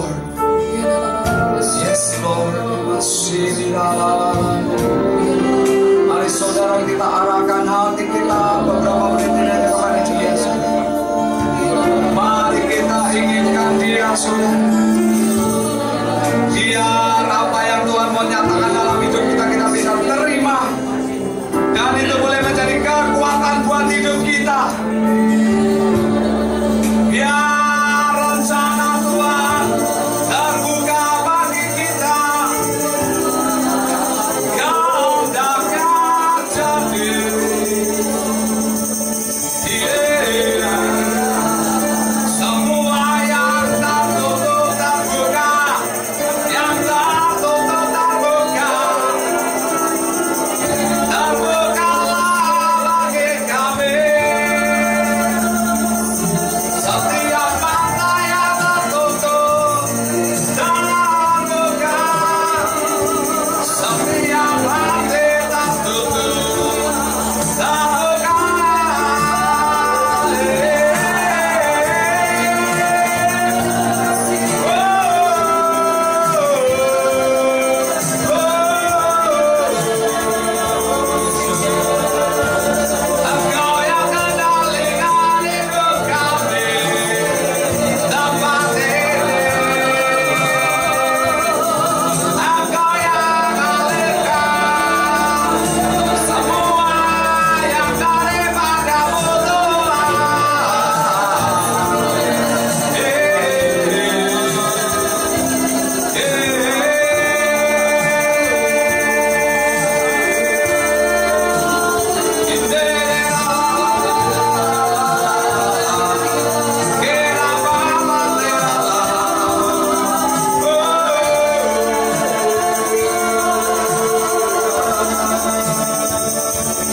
Lord. Yes Lord. Mari saudara kita arahkan hati kita beberapa menit ini kepada Dia. Mari kita inginkan Dia, saudara. Biar apa yang Tuhan mau nyatakan dalam hidup kita, kita bisa terima. Dan itu boleh menjadi kekuatan buat hidup kita. Biar rencana Tuhan terbuka bagi kita. Kehendaknya jadi. Semua yang tertutup terbuka, yang tertutup terbuka. Terbukalah bagi kami. Setiap mata yang tertutup terbuka. Setiap hati tertutup terbuka. Engkau yang kendalikan hidup kami tempat ini. Engkau yang alihkan semua yang daripada-Mu Tuhan.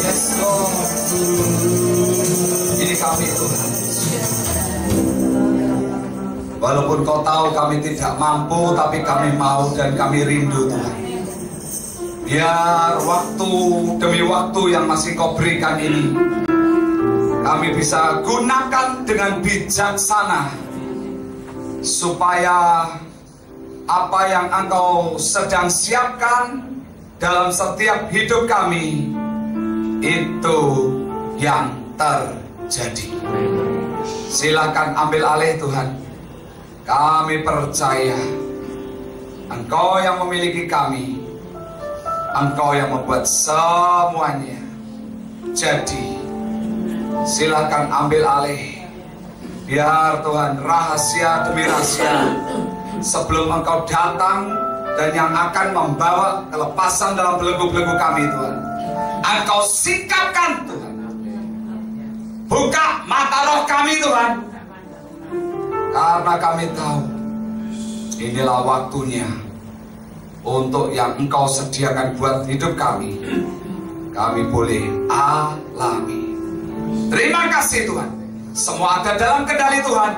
Yes Lord. Ini kami Tuhan. Walaupun Kau tahu kami tidak mampu, tapi kami mau dan kami rindu Tuhan. Biar waktu demi waktu yang masih Kau berikan ini, kami bisa gunakan dengan bijaksana, supaya apa yang Engkau sedang siapkan dalam setiap hidup kami, itu yang terjadi. Silakan ambil alih Tuhan. Kami percaya Engkau yang memiliki kami, Engkau yang membuat semuanya jadi. Silakan ambil alih. Biar Tuhan rahasia demi rahasia sebelum Engkau datang dan yang akan membawa kelepasan dalam belenggu-belenggu kami Tuhan, Engkau sikapkan Tuhan. Buka mata roh kami Tuhan, karena kami tahu inilah waktunya untuk yang Engkau sediakan buat hidup kami. Kami boleh alami. Terima kasih Tuhan. Semua ada dalam kendali Tuhan.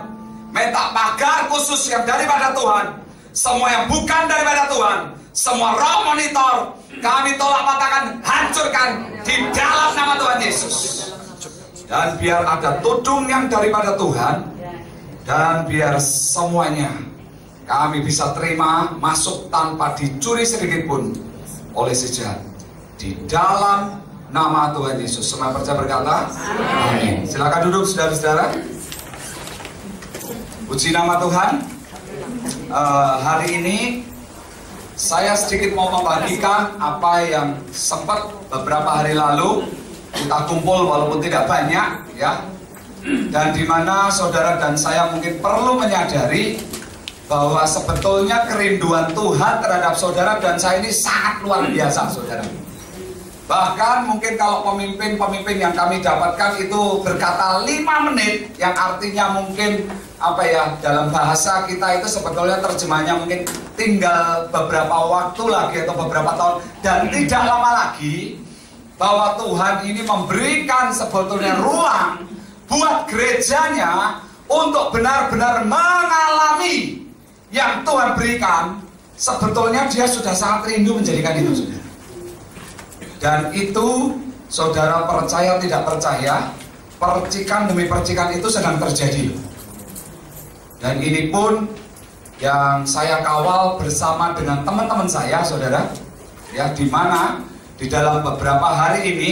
Minta pagar khusus yang daripada Tuhan. Semua yang bukan daripada Tuhan, semua roh monitor, kami tolak patahkan, hancurkan di dalam nama Tuhan Yesus. Dan biar ada tudung yang daripada Tuhan, dan biar semuanya kami bisa terima masuk tanpa dicuri sedikit pun oleh si jahat. Di dalam nama Tuhan Yesus. Semua percaya berkata amin. Silakan duduk saudara-saudara. Puji nama Tuhan. Hari ini saya sedikit mau membagikan apa yang sempat beberapa hari lalu kita kumpul, walaupun tidak banyak ya, dan dimana saudara dan saya mungkin perlu menyadari bahwa sebetulnya kerinduan Tuhan terhadap saudara dan saya ini sangat luar biasa saudara. Bahkan mungkin kalau pemimpin-pemimpin yang kami dapatkan itu berkata 5 menit, yang artinya mungkin apa ya, dalam bahasa kita itu sebetulnya terjemahnya mungkin tinggal beberapa waktu lagi atau beberapa tahun, dan tidak lama lagi bahwa Tuhan ini memberikan sebetulnya ruang buat gerejanya untuk benar-benar mengalami yang Tuhan berikan. Sebetulnya dia sudah sangat rindu menjadikan itu saudara. Dan itu saudara percaya tidak percaya, percikan demi percikan itu sedang terjadi. Dan ini pun yang saya kawal bersama dengan teman-teman saya, saudara, ya, di mana di dalam beberapa hari ini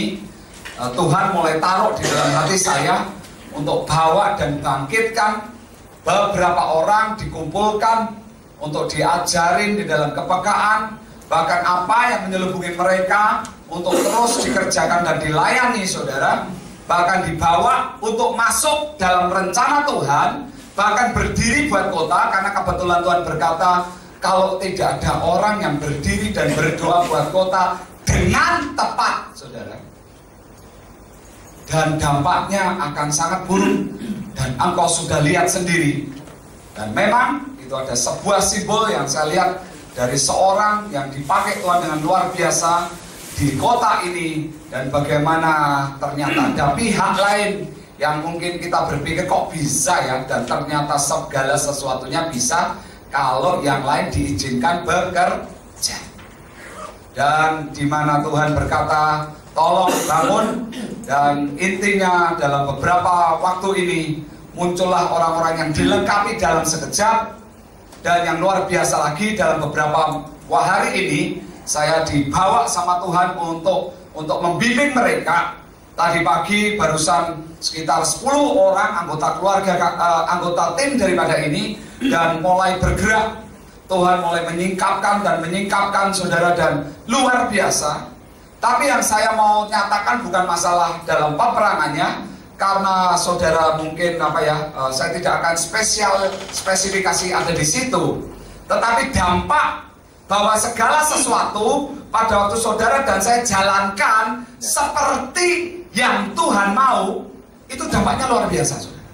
Tuhan mulai taruh di dalam hati saya untuk bawa dan bangkitkan beberapa orang, dikumpulkan untuk diajarin di dalam kepekaan, bahkan apa yang menyelubungi mereka untuk terus dikerjakan dan dilayani, saudara, bahkan dibawa untuk masuk dalam rencana Tuhan, bahkan berdiri buat kota, karena kebetulan Tuhan berkata kalau tidak ada orang yang berdiri dan berdoa buat kota dengan tepat, saudara, dan dampaknya akan sangat buruk, dan engkau sudah lihat sendiri. Dan memang itu ada sebuah simbol yang saya lihat dari seorang yang dipakai Tuhan dengan luar biasa di kota ini, dan bagaimana ternyata ada pihak lain yang mungkin kita berpikir kok bisa ya, dan ternyata segala sesuatunya bisa kalau yang lain diizinkan bekerja. Dan di mana Tuhan berkata tolong bangun, dan intinya dalam beberapa waktu ini muncullah orang-orang yang dilengkapi dalam sekejap. Dan yang luar biasa lagi, dalam beberapa hari ini saya dibawa sama Tuhan untuk membimbing mereka. Tadi pagi barusan sekitar 10 orang anggota keluarga, anggota tim daripada ini, dan mulai bergerak. Tuhan mulai menyingkapkan saudara, dan luar biasa. Tapi yang saya mau nyatakan bukan masalah dalam peperangannya, karena saudara mungkin saya tidak akan spesifikasi ada di situ. Tetapi dampak bahwa segala sesuatu pada waktu saudara dan saya jalankan seperti yang Tuhan mau, itu dampaknya luar biasa, saudara.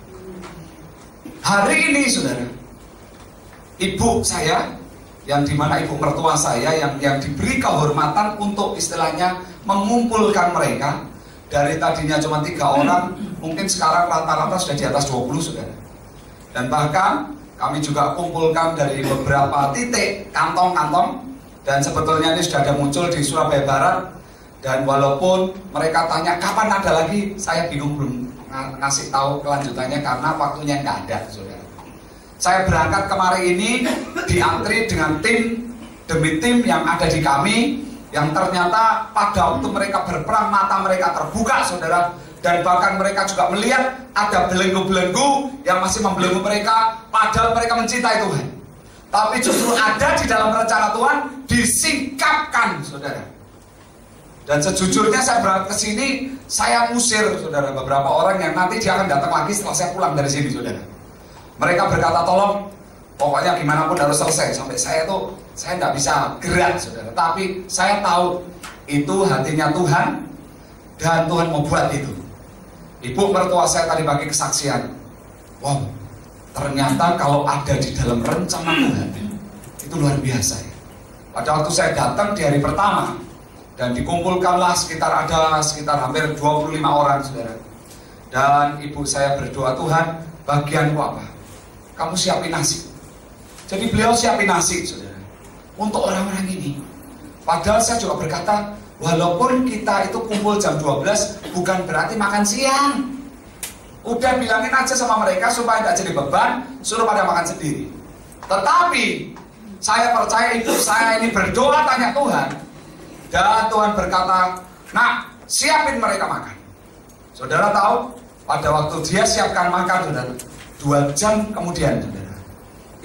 Hari ini, saudara, ibu saya, yang dimana ibu mertua saya yang diberi kehormatan untuk istilahnya mengumpulkan mereka, dari tadinya cuma 3 orang, mungkin sekarang rata-rata sudah di atas 20, saudara. Dan bahkan kami juga kumpulkan dari beberapa titik kantong-kantong, dan sebetulnya ini sudah ada muncul di Surabaya Barat. Dan walaupun mereka tanya kapan ada lagi, saya bingung belum ngasih tahu kelanjutannya karena waktunya nggak ada, saudara. Saya berangkat kemarin ini diantri dengan tim demi tim yang ada di kami, yang ternyata pada waktu mereka berperang mata mereka terbuka, saudara, dan bahkan mereka juga melihat ada belenggu-belenggu yang masih membelenggu mereka, padahal mereka mencintai Tuhan. Tapi justru ada di dalam rencana Tuhan disingkapkan, saudara. Dan sejujurnya saya berangkat ke sini, saya musir, saudara, beberapa orang yang nanti dia akan datang lagi setelah saya pulang dari sini, saudara. Mereka berkata tolong, pokoknya gimana pun harus selesai. Sampai saya nggak bisa gerak, saudara. Tapi saya tahu itu hatinya Tuhan, dan Tuhan mau buat itu. Ibu mertua saya tadi bagi kesaksian. Wow, ternyata kalau ada di dalam rencana Tuhan, itu luar biasa ya. Pada waktu saya datang di hari pertama, dan dikumpulkanlah sekitar hampir 25 orang, saudara. Dan ibu saya berdoa, Tuhan, bagianku apa? Kamu siapin nasi. Jadi beliau siapin nasi, saudara, untuk orang-orang ini. Padahal saya juga berkata, walaupun kita itu kumpul jam 12, bukan berarti makan siang. Udah bilangin aja sama mereka supaya tidak jadi beban, suruh pada makan sendiri. Tetapi saya percaya ibu saya ini berdoa tanya Tuhan, dan Tuhan berkata, nak, siapin mereka makan. Saudara tahu, pada waktu dia siapkan makan, saudara, 2 jam kemudian, saudara,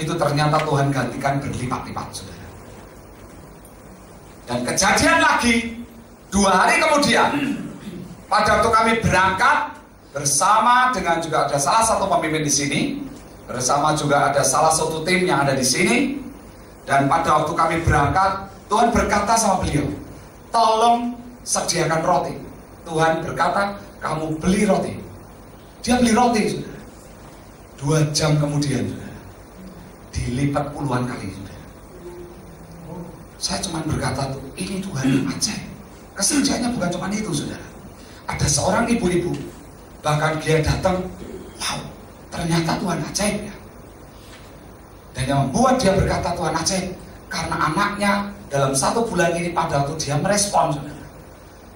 itu ternyata Tuhan gantikan berlipat-lipat, saudara. Dan kejadian lagi 2 hari kemudian, pada waktu kami berangkat bersama dengan juga ada salah satu pemimpin di sini, bersama juga ada salah satu tim yang ada di sini, dan pada waktu kami berangkat, Tuhan berkata sama beliau, tolong sediakan roti. Tuhan berkata, kamu beli roti. Dia beli roti, saudara. 2 jam kemudian, saudara, dilipat puluhan kali, saudara. Saya cuma berkata, ini Tuhan yang ajaib. Kesaksiannya bukan cuma itu, saudara. Ada seorang ibu-ibu, bahkan dia datang, wow, ternyata Tuhan ajaib ya. Dan yang membuat dia berkata Tuhan ajaib, karena anaknya dalam 1 bulan ini pada waktu dia merespon, saudara,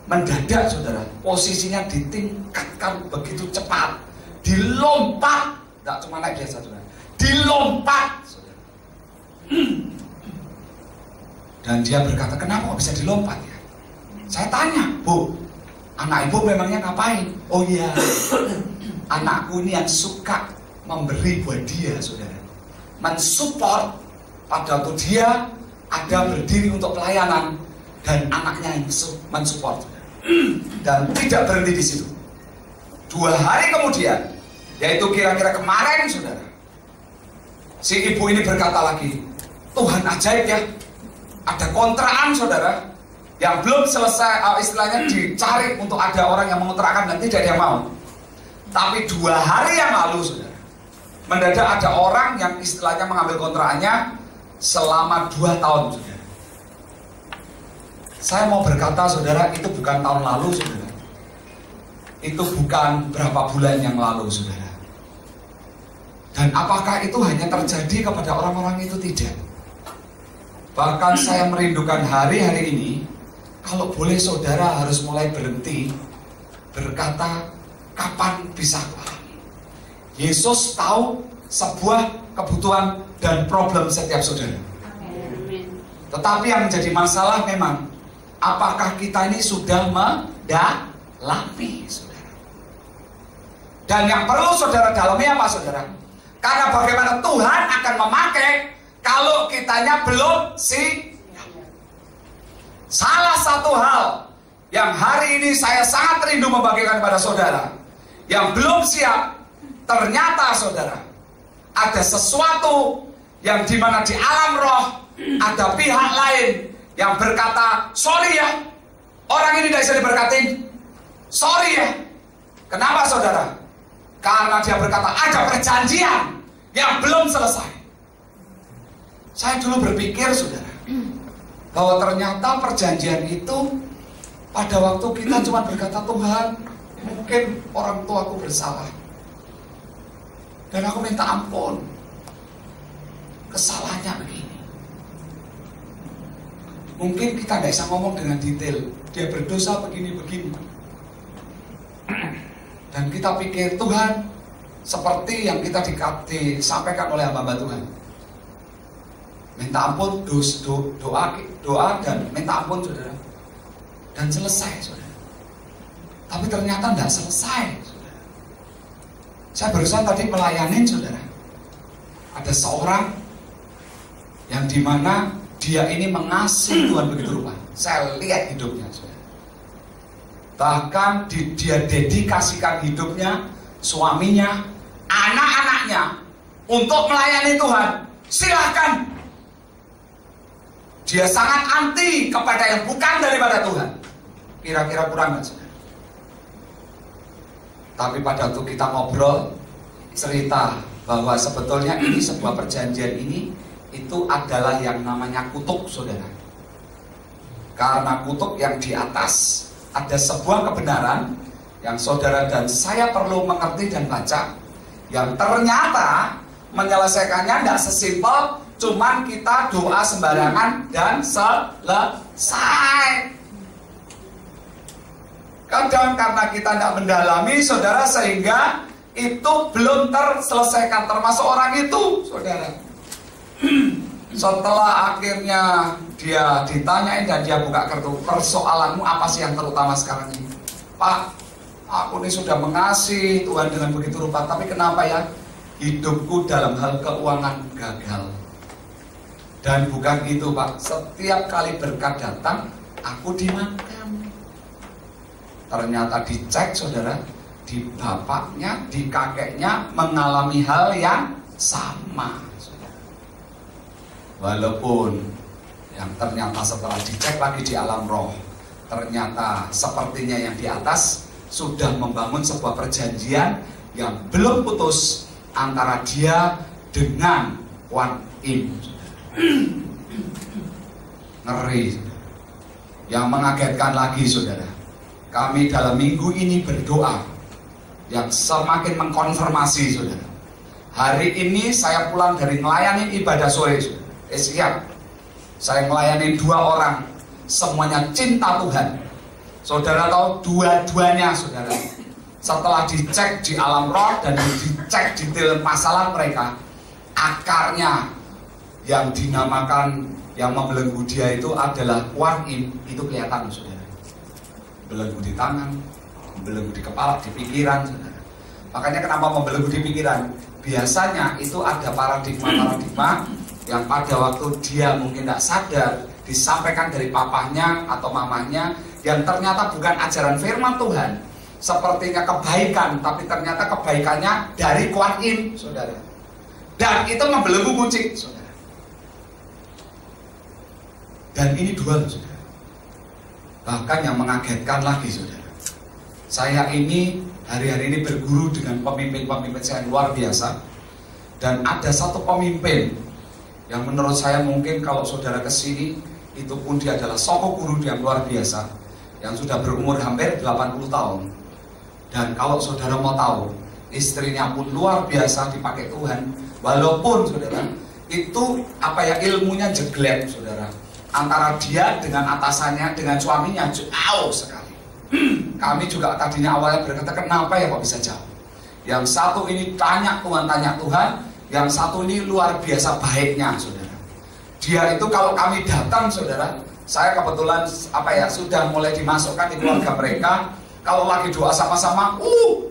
mendadak, saudara, posisinya ditingkatkan begitu cepat, dilompat, tidak cuma naik biasa, saudara, dilompat, saudara. Dan dia berkata, kenapa kok bisa dilompat ya? Saya tanya, Bu, anak ibu memangnya ngapain? Oh iya, anakku ini yang suka memberi buat dia, saudara. Mensupport pada waktu dia ada berdiri untuk pelayanan, dan anaknya yang mensupport. Dan tidak berhenti di situ. 2 hari kemudian, yaitu kira-kira kemarin, saudara, si ibu ini berkata lagi, Tuhan ajaib ya, ada kontrakan, saudara, yang belum selesai, istilahnya dicari untuk ada orang yang mengontrakkan dan tidak ada yang mau. Tapi 2 hari yang lalu, saudara, mendadak ada orang yang istilahnya mengambil kontrakannya selama 2 tahun, saudara. Saya mau berkata, saudara, itu bukan tahun lalu, saudara. Itu bukan berapa bulan yang lalu, saudara. Dan apakah itu hanya terjadi kepada orang-orang itu? Tidak. Bahkan saya merindukan hari-hari ini, kalau boleh saudara harus mulai berhenti berkata, kapan bisa alami. Yesus tahu sebuah kebutuhan dan problem setiap saudara. Tetapi yang menjadi masalah memang, apakah kita ini sudah mendalami, saudara? Dan yang perlu saudara dalami apa, saudara? Karena bagaimana Tuhan akan memakai kalau kitanya belum siap. Salah satu hal yang hari ini saya sangat rindu membagikan kepada saudara, yang belum siap, ternyata saudara, ada sesuatu yang dimana di alam roh ada pihak lain yang berkata, sorry ya, orang ini tidak bisa diberkatin. Sorry ya. Kenapa, saudara? Karena dia berkata ada perjanjian yang belum selesai. Saya dulu berpikir, saudara, bahwa ternyata perjanjian itu pada waktu kita cuma berkata, Tuhan, mungkin orang tuaku bersalah dan aku minta ampun, kesalahannya begini. Mungkin kita tidak bisa ngomong dengan detail, dia berdosa begini-begini. Dan kita pikir, Tuhan, seperti yang kita disampaikan oleh hamba Tuhan, minta ampun, doa dan minta ampun, saudara, dan selesai, saudara. Tapi ternyata tidak selesai, saudara. Saya barusan tadi melayanin, saudara, ada seorang yang dimana dia ini mengasihi Tuhan begitu rupa. Saya lihat hidupnya, saudara. Bahkan dia dedikasikan hidupnya, suaminya, anak-anaknya untuk melayani Tuhan. Silahkan. Dia sangat anti kepada yang bukan daripada Tuhan. Kira-kira kurang nggak, saudara? Tapi pada waktu kita ngobrol, cerita bahwa sebetulnya ini sebuah perjanjian ini itu adalah yang namanya kutuk, saudara. Karena kutuk yang di atas ada sebuah kebenaran yang saudara dan saya perlu mengerti dan baca, yang ternyata menyelesaikannya tidak sesimpel cuman kita doa sembarangan dan selesai. Kadang karena kita tidak mendalami, saudara, sehingga itu belum terselesaikan, termasuk orang itu, saudara. Setelah akhirnya dia ditanyain dan dia buka kartu, persoalanmu apa sih yang terutama sekarang ini? Pak, aku ini sudah mengasihi Tuhan dengan begitu rupa, tapi kenapa ya hidupku dalam hal keuangan gagal? Dan bukan itu, Pak, setiap kali berkat datang aku dimakan. Ternyata dicek, saudara, di bapaknya, di kakeknya mengalami hal yang sama, saudara. Walaupun yang ternyata setelah dicek lagi di alam roh, ternyata sepertinya yang di atas sudah membangun sebuah perjanjian yang belum putus antara dia dengan Kuan Im. Ngeri. Yang mengagetkan lagi, saudara, kami dalam minggu ini berdoa yang semakin mengkonfirmasi, saudara. Hari ini saya pulang dari melayani ibadah sore, saudara. Siap. Saya melayani 2 orang, semuanya cinta Tuhan. Saudara tahu, dua-duanya, saudara, setelah dicek di alam roh dan dicek detail masalah mereka, akarnya yang dinamakan, yang membelenggu dia itu adalah Kuan Yin, itu kelihatan saudara. Belenggu di tangan, membelenggu di kepala, di pikiran saudara. Makanya kenapa membelenggu di pikiran? Biasanya itu ada paradigma-paradigma yang pada waktu dia mungkin tidak sadar disampaikan dari papahnya atau mamanya, yang ternyata bukan ajaran firman Tuhan. Sepertinya kebaikan, tapi ternyata kebaikannya dari Kuan Yin saudara. Dan itu membelenggu kucing saudara. Dan ini dua saudara. Bahkan yang mengagetkan lagi saudara, saya ini hari-hari ini berguru dengan pemimpin-pemimpin saya yang luar biasa. Dan ada satu pemimpin yang menurut saya mungkin kalau saudara kesini, itu pun dia adalah sosok guru yang luar biasa, yang sudah berumur hampir 80 tahun. Dan kalau saudara mau tahu, istrinya pun luar biasa dipakai Tuhan. Walaupun saudara, itu ilmunya jeglek saudara. Antara dia dengan atasannya, dengan suaminya jauh sekali. Kami juga tadinya awalnya berkata, kenapa ya kok bisa jauh? Yang satu ini tanya Tuhan, yang satu ini luar biasa baiknya saudara. Dia itu kalau kami datang saudara, saya kebetulan sudah mulai dimasukkan di keluarga mereka. Kalau lagi doa sama-sama,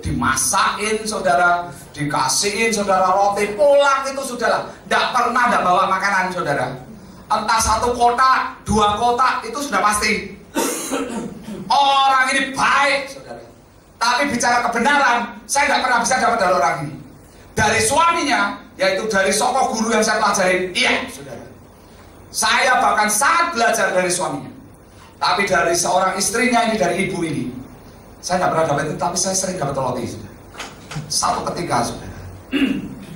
dimasakin saudara, dikasihin saudara roti, pulang itu saudara, tidak pernah ada bawa makanan saudara. Entah satu kota, dua kota, itu sudah pasti. Orang ini baik saudara. Tapi bicara kebenaran, saya tidak pernah bisa dapat dari orang ini. Dari suaminya, yaitu dari sosok guru yang saya pelajari, iya saudara. Saya bahkan sangat belajar dari suaminya. Tapi dari seorang istrinya ini, dari ibu ini, saya tidak pernah dapat itu, tapi saya sering dapat roti saudara. Satu ketika saudara,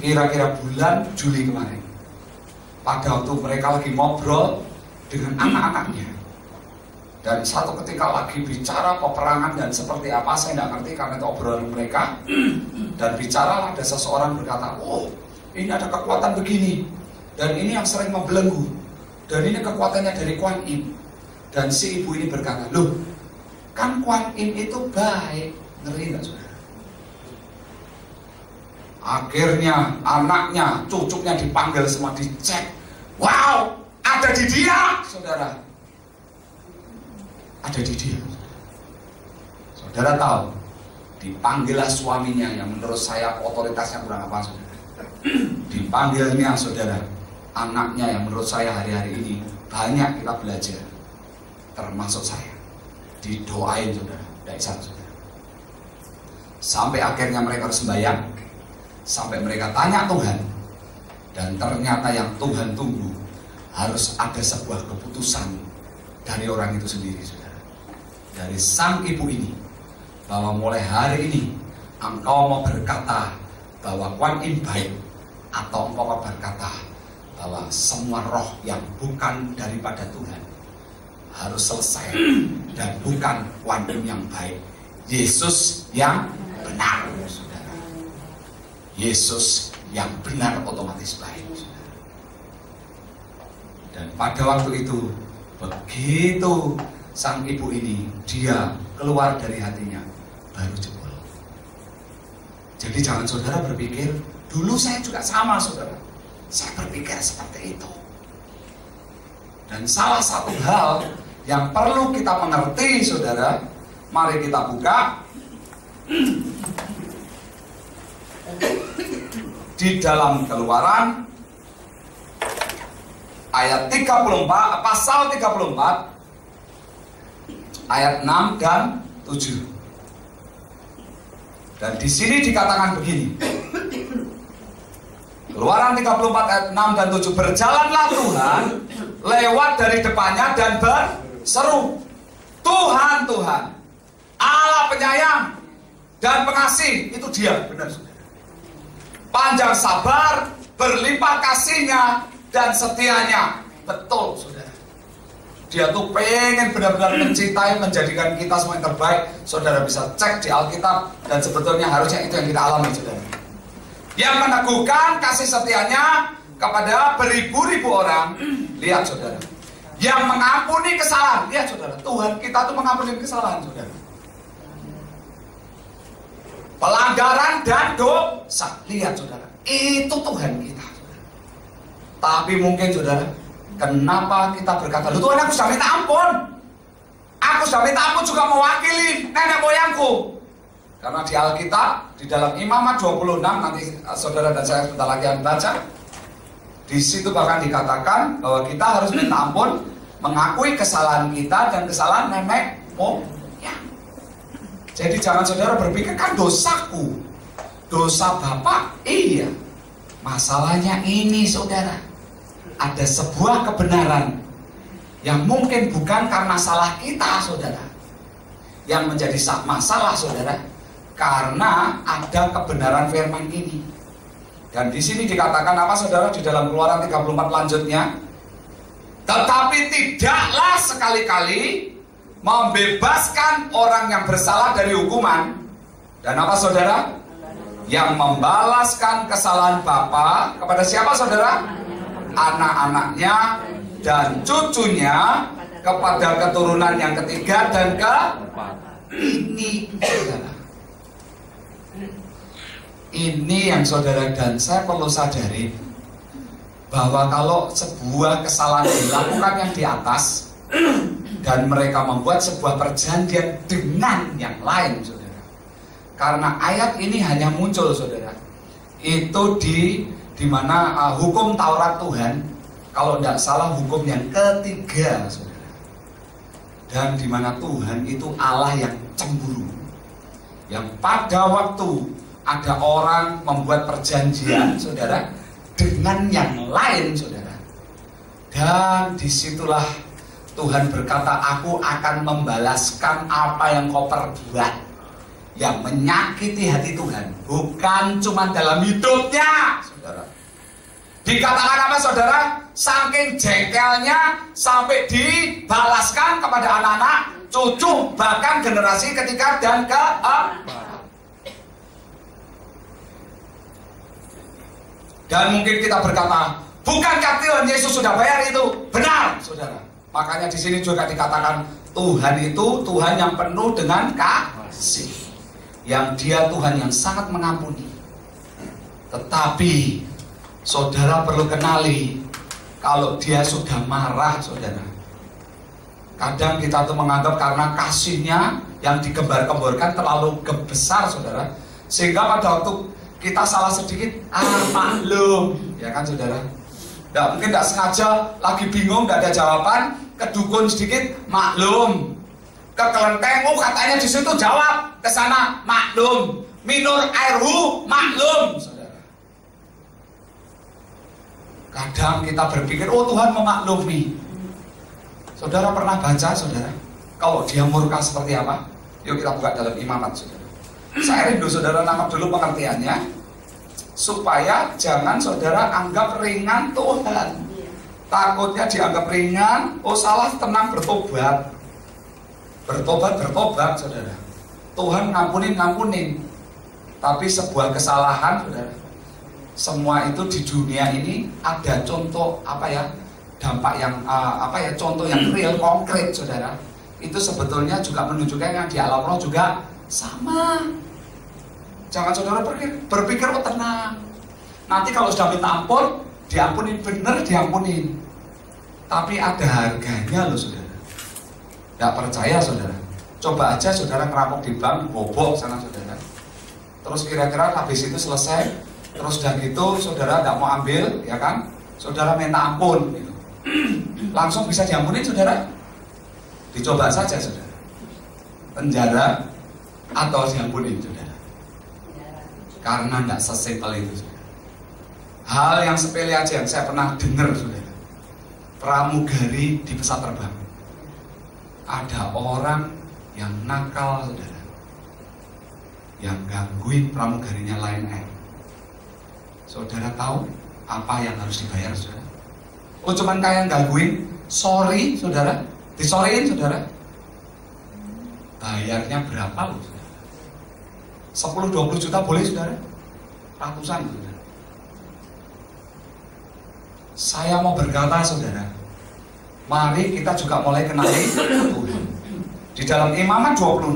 kira-kira bulan Juli kemarin, pada waktu mereka lagi ngobrol dengan anak-anaknya, dan satu ketika lagi bicara peperangan dan seperti apa, saya tidak ngerti karena itu obrolan mereka. Dan bicara ada seseorang berkata, ini ada kekuatan begini, dan ini yang sering membelenggu, dan ini kekuatannya dari Kuan Yin. Dan si ibu ini berkata, loh kan Kuan Yin itu baik. Ngeri nggak saudara? Akhirnya anaknya, cucunya dipanggil semua, dicek. Wow, ada di dia saudara. Ada di dia. Saudara tahu, dipanggillah suaminya yang menurut saya otoritasnya kurang apa saudara. Dipanggilnya saudara, anaknya yang menurut saya hari-hari ini banyak kita belajar, termasuk saya. Didoain saudara, dari sana saudara. Sampai akhirnya mereka harus sembahyang, sampai mereka tanya Tuhan, dan ternyata yang Tuhan tunggu harus ada sebuah keputusan dari orang itu sendiri saudara. Dari sang ibu ini, bahwa mulai hari ini engkau mau berkata bahwa Kuan Yin baik, atau engkau mau berkata bahwa semua roh yang bukan daripada Tuhan harus selesai, dan bukan Kuan Yin yang baik, Yesus yang benar saudara. Yesus yang benar otomatis baik saudara. Dan pada waktu itu, begitu sang ibu ini, dia keluar dari hatinya, baru jebol. Jadi jangan saudara berpikir, dulu saya juga sama saudara, saya berpikir seperti itu. Dan salah satu hal yang perlu kita mengerti saudara, mari kita buka di dalam Keluaran ayat 34, pasal 34 ayat 6 dan 7. Dan di sini dikatakan begini. Keluaran 34 ayat 6 dan 7. Berjalanlah Tuhan lewat dari depannya dan berseru, Tuhan, Tuhan, Allah penyayang dan pengasih. Itu dia, benar saudara. Panjang sabar, berlimpah kasihnya dan setianya. Betul saudara. Dia tuh pengen benar-benar mencintai, menjadikan kita semua yang terbaik. Saudara bisa cek di Alkitab, dan sebetulnya harusnya itu yang kita alami saudara. Yang meneguhkan kasih setianya kepada beribu-ribu orang. Lihat saudara. Yang mengampuni kesalahan. Lihat saudara, Tuhan kita tuh mengampuni kesalahan saudara. Pelanggaran dan dosa. Lihat saudara, itu Tuhan kita saudara. Tapi mungkin saudara, kenapa kita berkata, Tuhan aku sudah minta ampun. Aku sudah minta ampun juga mewakili nenek moyangku. Karena di Alkitab, di dalam Imamat 26, nanti saudara dan saya sebentar lagi akan baca. Di situ bahkan dikatakan bahwa kita harus minta ampun, mengakui kesalahan kita dan kesalahan nenek moyang. Jadi jangan saudara berpikir kan dosaku, dosa bapak. Iya, masalahnya ini saudara, ada sebuah kebenaran yang mungkin bukan karena salah kita saudara, yang menjadi masalah saudara, karena ada kebenaran firman ini. Dan di sini dikatakan apa saudara, di dalam Keluaran 34 lanjutnya, tetapi tidaklah sekali-kali membebaskan orang yang bersalah dari hukuman. Dan apa saudara? Yang membalaskan kesalahan bapa kepada siapa saudara? Anak-anaknya dan cucunya kepada keturunan yang ketiga dan keempat. Ini saudara, ini yang saudara dan saya perlu sadari, bahwa kalau sebuah kesalahan dilakukan yang di atas dan mereka membuat sebuah perjanjian dengan yang lain saudara, karena ayat ini hanya muncul saudara, itu di mana hukum Taurat Tuhan, kalau tidak salah hukum yang ketiga saudara, dan di mana Tuhan itu Allah yang cemburu, yang pada waktu ada orang membuat perjanjian saudara dengan yang lain saudara, dan disitulah Tuhan berkata, aku akan membalaskan apa yang kau perbuat, yang menyakiti hati Tuhan, bukan cuma dalam hidupnya saudara. Dikatakan apa saudara? Saking jengkelnya sampai dibalaskan kepada anak-anak, cucu, bahkan generasi ketiga dan keempat. Dan mungkin kita berkata, bukankah Tuhan Yesus sudah bayar itu? Benar saudara. Makanya di sini juga dikatakan Tuhan itu Tuhan yang penuh dengan kasih, yang Dia Tuhan yang sangat mengampuni. Tetapi saudara perlu kenali, kalau Dia sudah marah saudara, kadang kita tuh menganggap karena kasihnya yang digembar-gemborkan terlalu besar saudara, sehingga pada waktu kita salah sedikit, maklum, ya kan saudara. Nggak, mungkin tidak sengaja, lagi bingung, tidak ada jawaban, kedukun sedikit, maklum. Ke kelenteng, katanya di situ jawab, ke sana maklum. Minur air maklum, saudara. Kadang kita berpikir, Tuhan memaklumi. Saudara pernah baca, saudara, kalau Dia murka seperti apa? Yuk kita buka dalam Imamat, saudara. Saya rindu saudara nangkap dulu pengertiannya, supaya jangan saudara anggap ringan Tuhan. Takutnya dianggap ringan, salah, tenang, bertobat. Bertobat saudara. Tuhan ngampunin. Tapi sebuah kesalahan saudara, semua itu di dunia ini ada contoh dampak yang contoh yang real, konkret saudara. Itu sebetulnya juga menunjukkan yang di alam roh juga sama. Jangan saudara berpikir tenang, nanti kalau sudah minta ampun, diampunin, bener diampunin. Tapi ada harganya loh saudara. Tidak percaya saudara, coba aja saudara ngerampok di bank, bobok sana saudara. Terus kira-kira habis itu selesai, terus udah gitu saudara tidak mau ambil, ya kan? Saudara minta ampun gitu. Langsung bisa diampunin saudara? Dicoba saja saudara, penjara atau diampunin saudara. Karena tidak sesimpel itu saudara. Hal yang sepele aja yang saya pernah dengar saudara, pramugari di pesawat terbang, ada orang yang nakal saudara, yang gangguin pramugarinya Lion Air. Saudara tahu apa yang harus dibayar saudara? Cuman kayak gangguin, sorry saudara, disorryin saudara. Bayarnya berapa loh saudara? 10-20 juta boleh saudara? Ratusan saudara. Saya mau berkata saudara, mari kita juga mulai kenali Tuhan. Di dalam Imamat 26,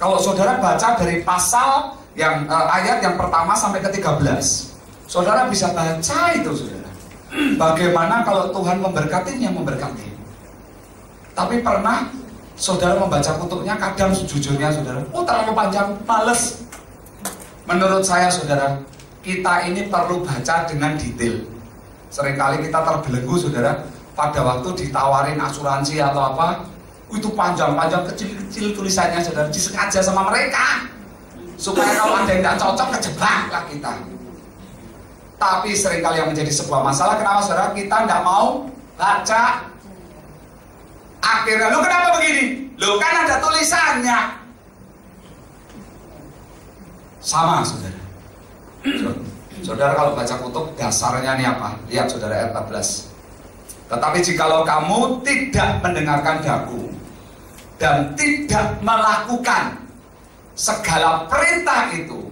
kalau saudara baca dari pasal yang ayat yang pertama sampai ke 13, saudara bisa baca itu saudara. Bagaimana kalau Tuhan memberkati yang memberkati? Tapi pernah saudara membaca kutubnya, kadang sejujurnya saudara, terlalu panjang, males. Menurut saya saudara, kita ini perlu baca dengan detail. Seringkali kita terbelenggu saudara, pada waktu ditawarin asuransi atau apa, itu panjang-panjang, kecil-kecil tulisannya saudara, disengaja sama mereka supaya kalau ada yang tidak cocok, kejebak lah kita. Tapi seringkali yang menjadi sebuah masalah, kenapa saudara? Kita tidak mau baca. Akhirnya, lu kenapa begini? Lu kan ada tulisannya. Sama saudara. Saudara kalau baca kutub, dasarnya ini apa? Lihat saudara ayat 14. Tetapi jikalau kamu tidak mendengarkan daku dan tidak melakukan segala perintah itu,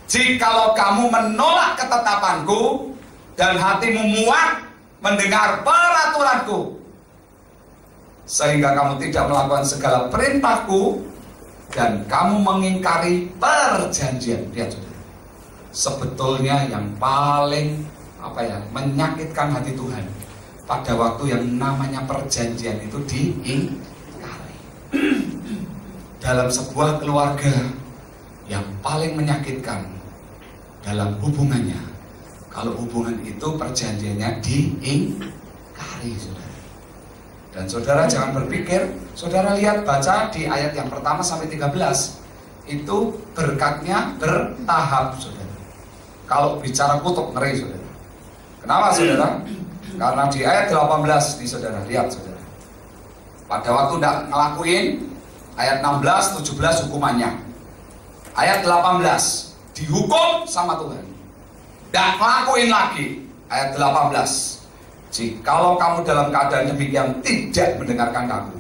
jikalau kamu menolak ketetapanku dan hatimu muak mendengar peraturanku, sehingga kamu tidak melakukan segala perintahku dan kamu mengingkari perjanjian. Lihat saudara, sebetulnya yang paling menyakitkan hati Tuhan pada waktu yang namanya perjanjian itu diingkari. Dalam sebuah keluarga yang paling menyakitkan dalam hubungannya, kalau hubungan itu perjanjiannya diingkari saudara. Dan saudara jangan berpikir, saudara lihat baca di ayat yang pertama sampai 13, itu berkatnya bertahap saudara. Kalau bicara kutub ngeri saudara. Kenapa saudara? Karena di ayat 18 nih saudara, lihat saudara. Pada waktu tidak ngelakuin, ayat 16, 17 hukumannya. Ayat 18 dihukum sama Tuhan, tidak ngelakuin lagi. Ayat 18, jikalau kamu dalam keadaan demikian tidak mendengarkan aku,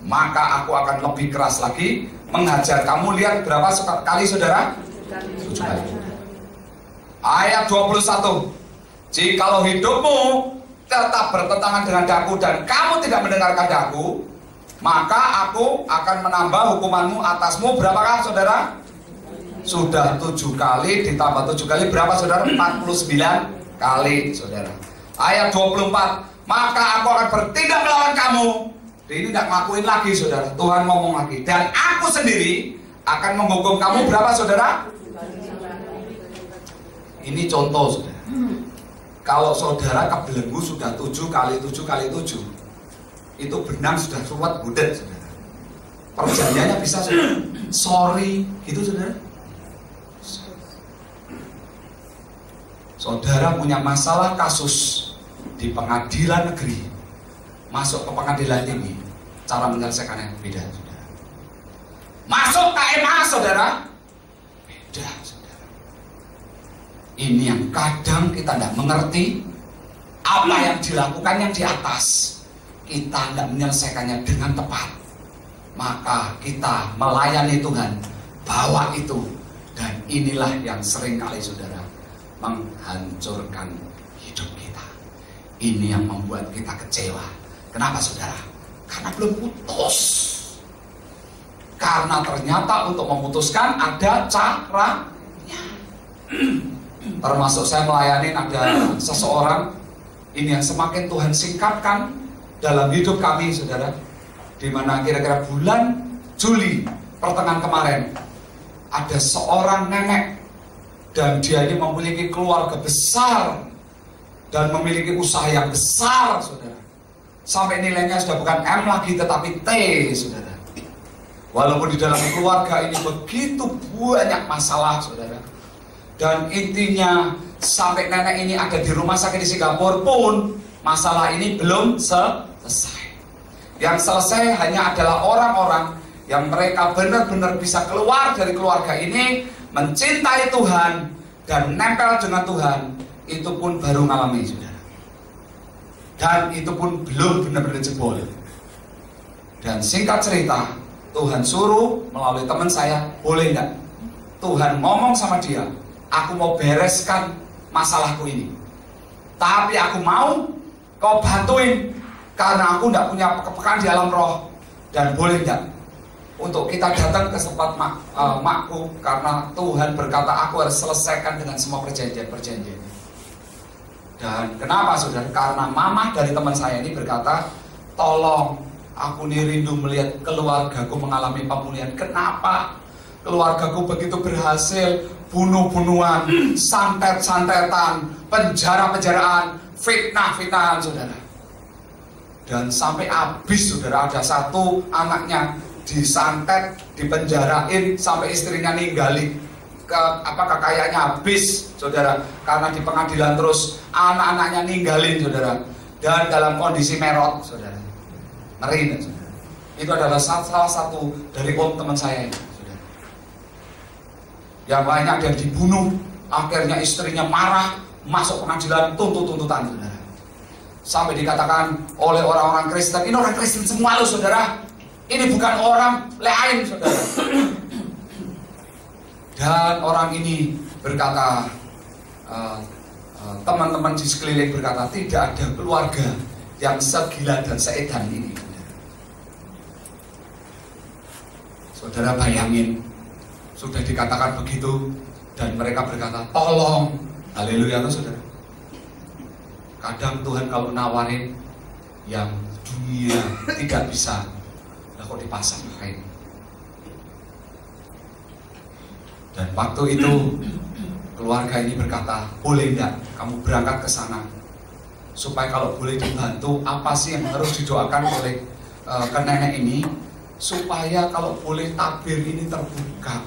maka aku akan lebih keras lagi menghajar kamu. Lihat berapa kali saudara? 7 kali. Ayat 21, jikalau hidupmu tetap bertentangan dengan daku dan kamu tidak mendengarkan daku, maka aku akan menambah hukumanmu atasmu. Berapakah saudara? Sudah 7 kali ditambah 7 kali berapa saudara? 49 kali saudara. Ayat 24, maka aku akan bertindak melawan kamu. Ini tidak ngakuin lagi saudara. Tuhan ngomong lagi, dan aku sendiri akan menghukum kamu. Berapa saudara? Ini contoh saudara. Kalau saudara kebelenggu sudah 7 kali 7 kali 7, itu benang sudah ruwet budet saudara. Perjanjiannya bisa saudara, sorry gitu saudara. Saudara punya masalah kasus di pengadilan negeri, masuk ke pengadilan tinggi, cara menyelesaikannya beda saudara. Masuk KMA saudara, beda saudara. Ini yang kadang kita tidak mengerti, apa yang dilakukan yang di atas, kita tidak menyelesaikannya dengan tepat, maka kita melayani Tuhan bawa itu, dan inilah yang sering kali saudara menghancurkan hidup kita. Ini yang membuat kita kecewa. Kenapa saudara? Karena belum putus. Karena ternyata untuk memutuskan ada caranya. Termasuk saya melayani ada seseorang ini yang semakin Tuhan singkatkan dalam hidup kami saudara, dimana kira-kira bulan Juli pertengahan kemarin ada seorang nenek, dan dia ini memiliki keluarga besar dan memiliki usaha yang besar saudara, sampai nilainya sudah bukan M lagi tetapi T saudara. Walaupun di dalam keluarga ini begitu banyak masalah saudara, dan intinya sampai nenek ini ada di rumah sakit di Singapura pun masalah ini belum selesai. Yang selesai hanya adalah orang-orang yang mereka benar-benar bisa keluar dari keluarga ini, mencintai Tuhan dan nempel dengan Tuhan. Itu pun baru ngalami saudara, dan itu pun belum benar-benar jebol. Dan singkat cerita, Tuhan suruh melalui teman saya, boleh enggak Tuhan ngomong sama dia, aku mau bereskan masalahku ini, tapi aku mau kau bantuin karena aku enggak punya kepekaan di alam roh. Dan boleh enggak untuk kita datang ke tempat makku, karena Tuhan berkata aku harus selesaikan dengan semua perjanjian-perjanjian. Dan kenapa saudara? Karena mama dari teman saya ini berkata, tolong, aku nih rindu melihat keluargaku mengalami pemulihan. Kenapa? Keluargaku begitu berhasil, bunuh-bunuhan, santet-santetan, penjara-penjaraan, fitnah-fitnahan saudara. Dan sampai habis saudara, ada satu anaknya disantet, dipenjarain, sampai istrinya ninggalin kekayaannya habis saudara, karena di pengadilan terus anak-anaknya ninggalin saudara, dan dalam kondisi merot saudara, ngeri saudara. Itu adalah salah satu dari teman saya ini saudara. Yang lainnya ada yang dibunuh, akhirnya istrinya marah, masuk pengadilan, tuntut-tuntutan saudara, sampai dikatakan oleh orang-orang Kristen, ini orang Kristen semua loh saudara, ini bukan orang lain saudara. Dan orang ini berkata, teman-teman di sekeliling berkata, tidak ada keluarga yang segila dan seedan ini. Saudara bayangin, sudah dikatakan begitu, dan mereka berkata, tolong, haleluya saudara. Kadang Tuhan kalau nawarin yang dunia tidak bisa, lah kok dipasang kayak ini. Dan waktu itu keluarga ini berkata, boleh enggak kamu berangkat ke sana, supaya kalau boleh dibantu, apa sih yang harus didoakan oleh ke nenek ini, supaya kalau boleh tabir ini terbuka.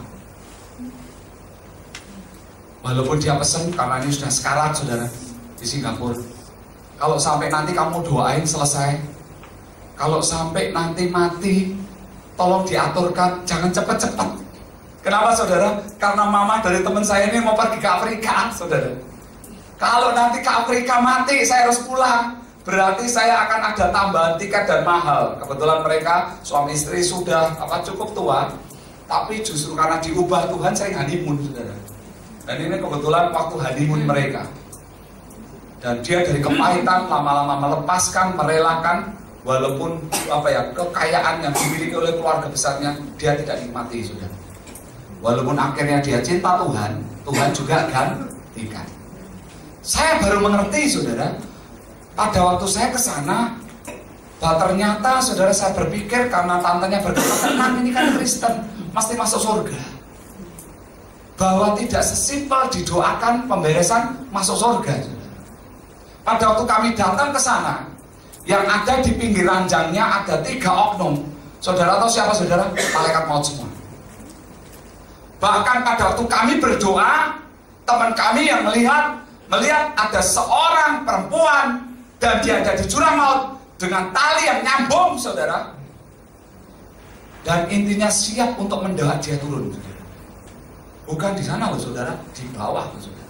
Walaupun dia pesen, karena ini sudah sekarat saudara di Singapura, kalau sampai nanti kamu doain selesai, kalau sampai nanti mati, tolong diaturkan, jangan cepat-cepat. Kenapa saudara? Karena mama dari teman saya ini mau pergi ke Afrika saudara. Kalau nanti ke Afrika mati, saya harus pulang, berarti saya akan ada tambahan tiket dan mahal. Kebetulan mereka suami istri sudah cukup tua, tapi justru karena diubah Tuhan, saya honeymoon saudara. Dan ini kebetulan waktu honeymoon mereka. Dan dia dari kepahitan lama-lama melepaskan, merelakan, walaupun kekayaan yang dimiliki oleh keluarga besarnya dia tidak nikmati saudara. Walaupun akhirnya dia cinta Tuhan, Tuhan juga gantikan. Saya baru mengerti saudara, pada waktu saya ke sana, bahwa ternyata saudara, saya berpikir karena tantenya berkata, tenang, ini kan Kristen, pasti masuk surga. Bahwa tidak sesimpel didoakan pemberesan masuk surga saudara. Pada waktu kami datang ke sana, yang ada di pinggir ranjangnya ada 3 oknum. Saudara tahu siapa saudara? Malaikat maut semua. Bahkan pada waktu kami berdoa, teman kami yang melihat ada seorang perempuan dan dia ada di jurang maut dengan tali yang nyambung saudara, dan intinya siap untuk mendarat dia turun saudara. Bukan di sana loh saudara, di bawah loh saudara.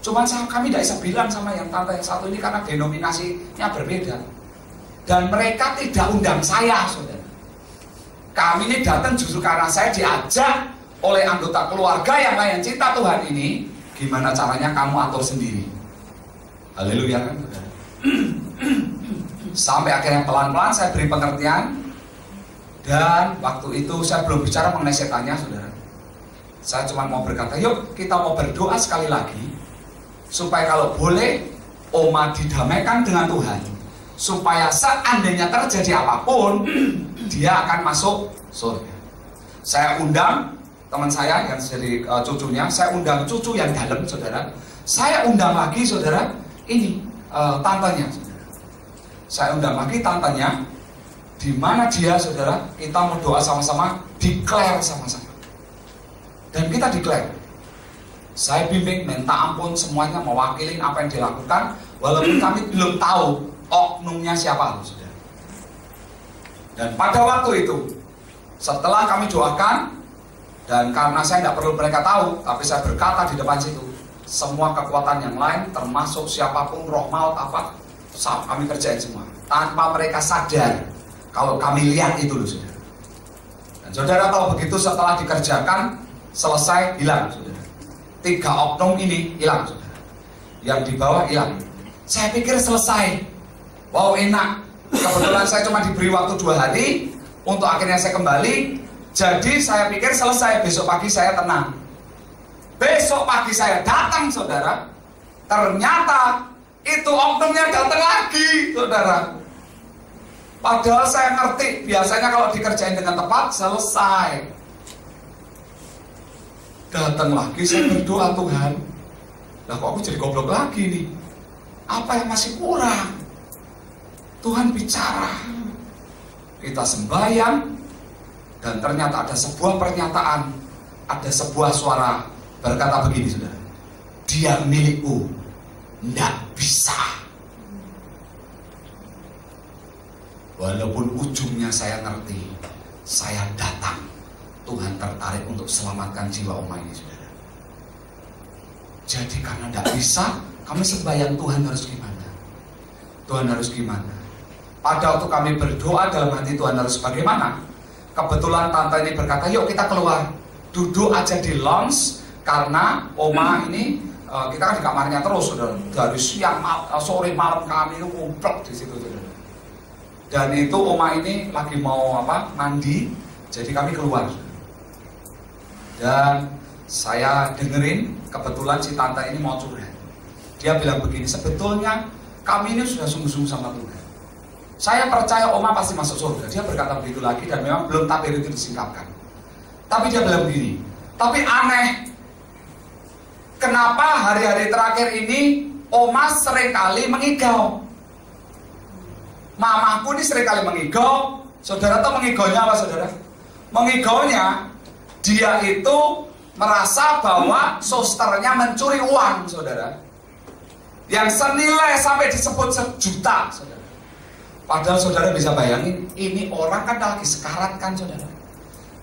Cuman kami tidak bisa bilang sama yang tante yang satu ini karena denominasinya berbeda, dan mereka tidak undang saya saudara. Kami ini datang justru karena saya diajak oleh anggota keluarga yang lain cinta Tuhan ini, gimana caranya kamu atur sendiri. Haleluya kan saudara. Sampai akhirnya pelan-pelan saya beri pengertian, dan waktu itu saya belum bicara mengenai setannya saudara. Saya cuma mau berkata, yuk kita mau berdoa sekali lagi, supaya kalau boleh Oma didamaikan dengan Tuhan, supaya seandainya terjadi apapun, dia akan masuk surga. Saya undang teman saya yang jadi cucunya, saya undang cucu yang dalam saudara, saya undang lagi saudara, ini tantenya saudara. Saya undang lagi tantenya, di mana dia saudara, kita mau doa sama-sama, declare sama-sama. Dan kita declare. Saya bimbing, minta ampun semuanya, mewakili apa yang dilakukan, walaupun kami belum tahu oknumnya siapa saudara. Dan pada waktu itu, setelah kami doakan, dan karena saya tidak perlu mereka tahu, tapi saya berkata di depan situ, semua kekuatan yang lain, termasuk siapapun roh maut kami kerjain semua, tanpa mereka sadar kalau kami lihat itu loh saudara. Dan saudara tahu begitu setelah dikerjakan, selesai, hilang saudara. 3 oknum ini hilang saudara. Yang di bawah hilang. Saya pikir selesai. Wow enak. Kebetulan saya cuma diberi waktu 2 hari untuk akhirnya saya kembali. Jadi saya pikir selesai, besok pagi saya tenang. Besok pagi saya datang saudara, ternyata itu oknumnya datang lagi, saudara. Padahal saya ngerti, biasanya kalau dikerjain dengan tepat, selesai. Datang lagi, saya berdoa, Tuhan, lah kok aku jadi goblok lagi nih? Apa yang masih kurang? Tuhan bicara. Kita sembahyang, dan ternyata ada sebuah pernyataan, ada sebuah suara berkata begini, saudara. Dia milikku, nggak bisa. Walaupun ujungnya saya ngerti, saya datang. Tuhan tertarik untuk selamatkan jiwa Oma ini, saudara. Jadi karena tidak bisa, kami sembahyang, Tuhan harus gimana? Tuhan harus gimana? Pada waktu kami berdoa dalam hati, Tuhan harus bagaimana? Kebetulan tante ini berkata, yuk kita keluar, duduk aja di lounge, karena Oma ini kita kan di kamarnya terus, saudara. Dari siang, sore, malam kami itu ngumpul di situ, saudara. Dan itu Oma ini lagi mau mandi, jadi kami keluar. Dan saya dengerin, kebetulan si tante ini mau curhat. Dia bilang begini, sebetulnya kami ini sudah sungguh-sungguh sama Tuhan. Saya percaya Oma pasti masuk surga. Dia berkata begitu lagi, dan memang belum takbir itu disingkapkan. Tapi dia bilang begini, tapi aneh, kenapa hari-hari terakhir ini Oma seringkali mengigau? Mamaku ini seringkali mengigau. Saudara tahu mengigaunya apa, saudara? Mengigaunya, dia itu merasa bahwa susternya mencuri uang, saudara, yang senilai sampai disebut 1 juta, saudara. Padahal saudara bisa bayangin, ini orang kan lagi sekarat kan, saudara,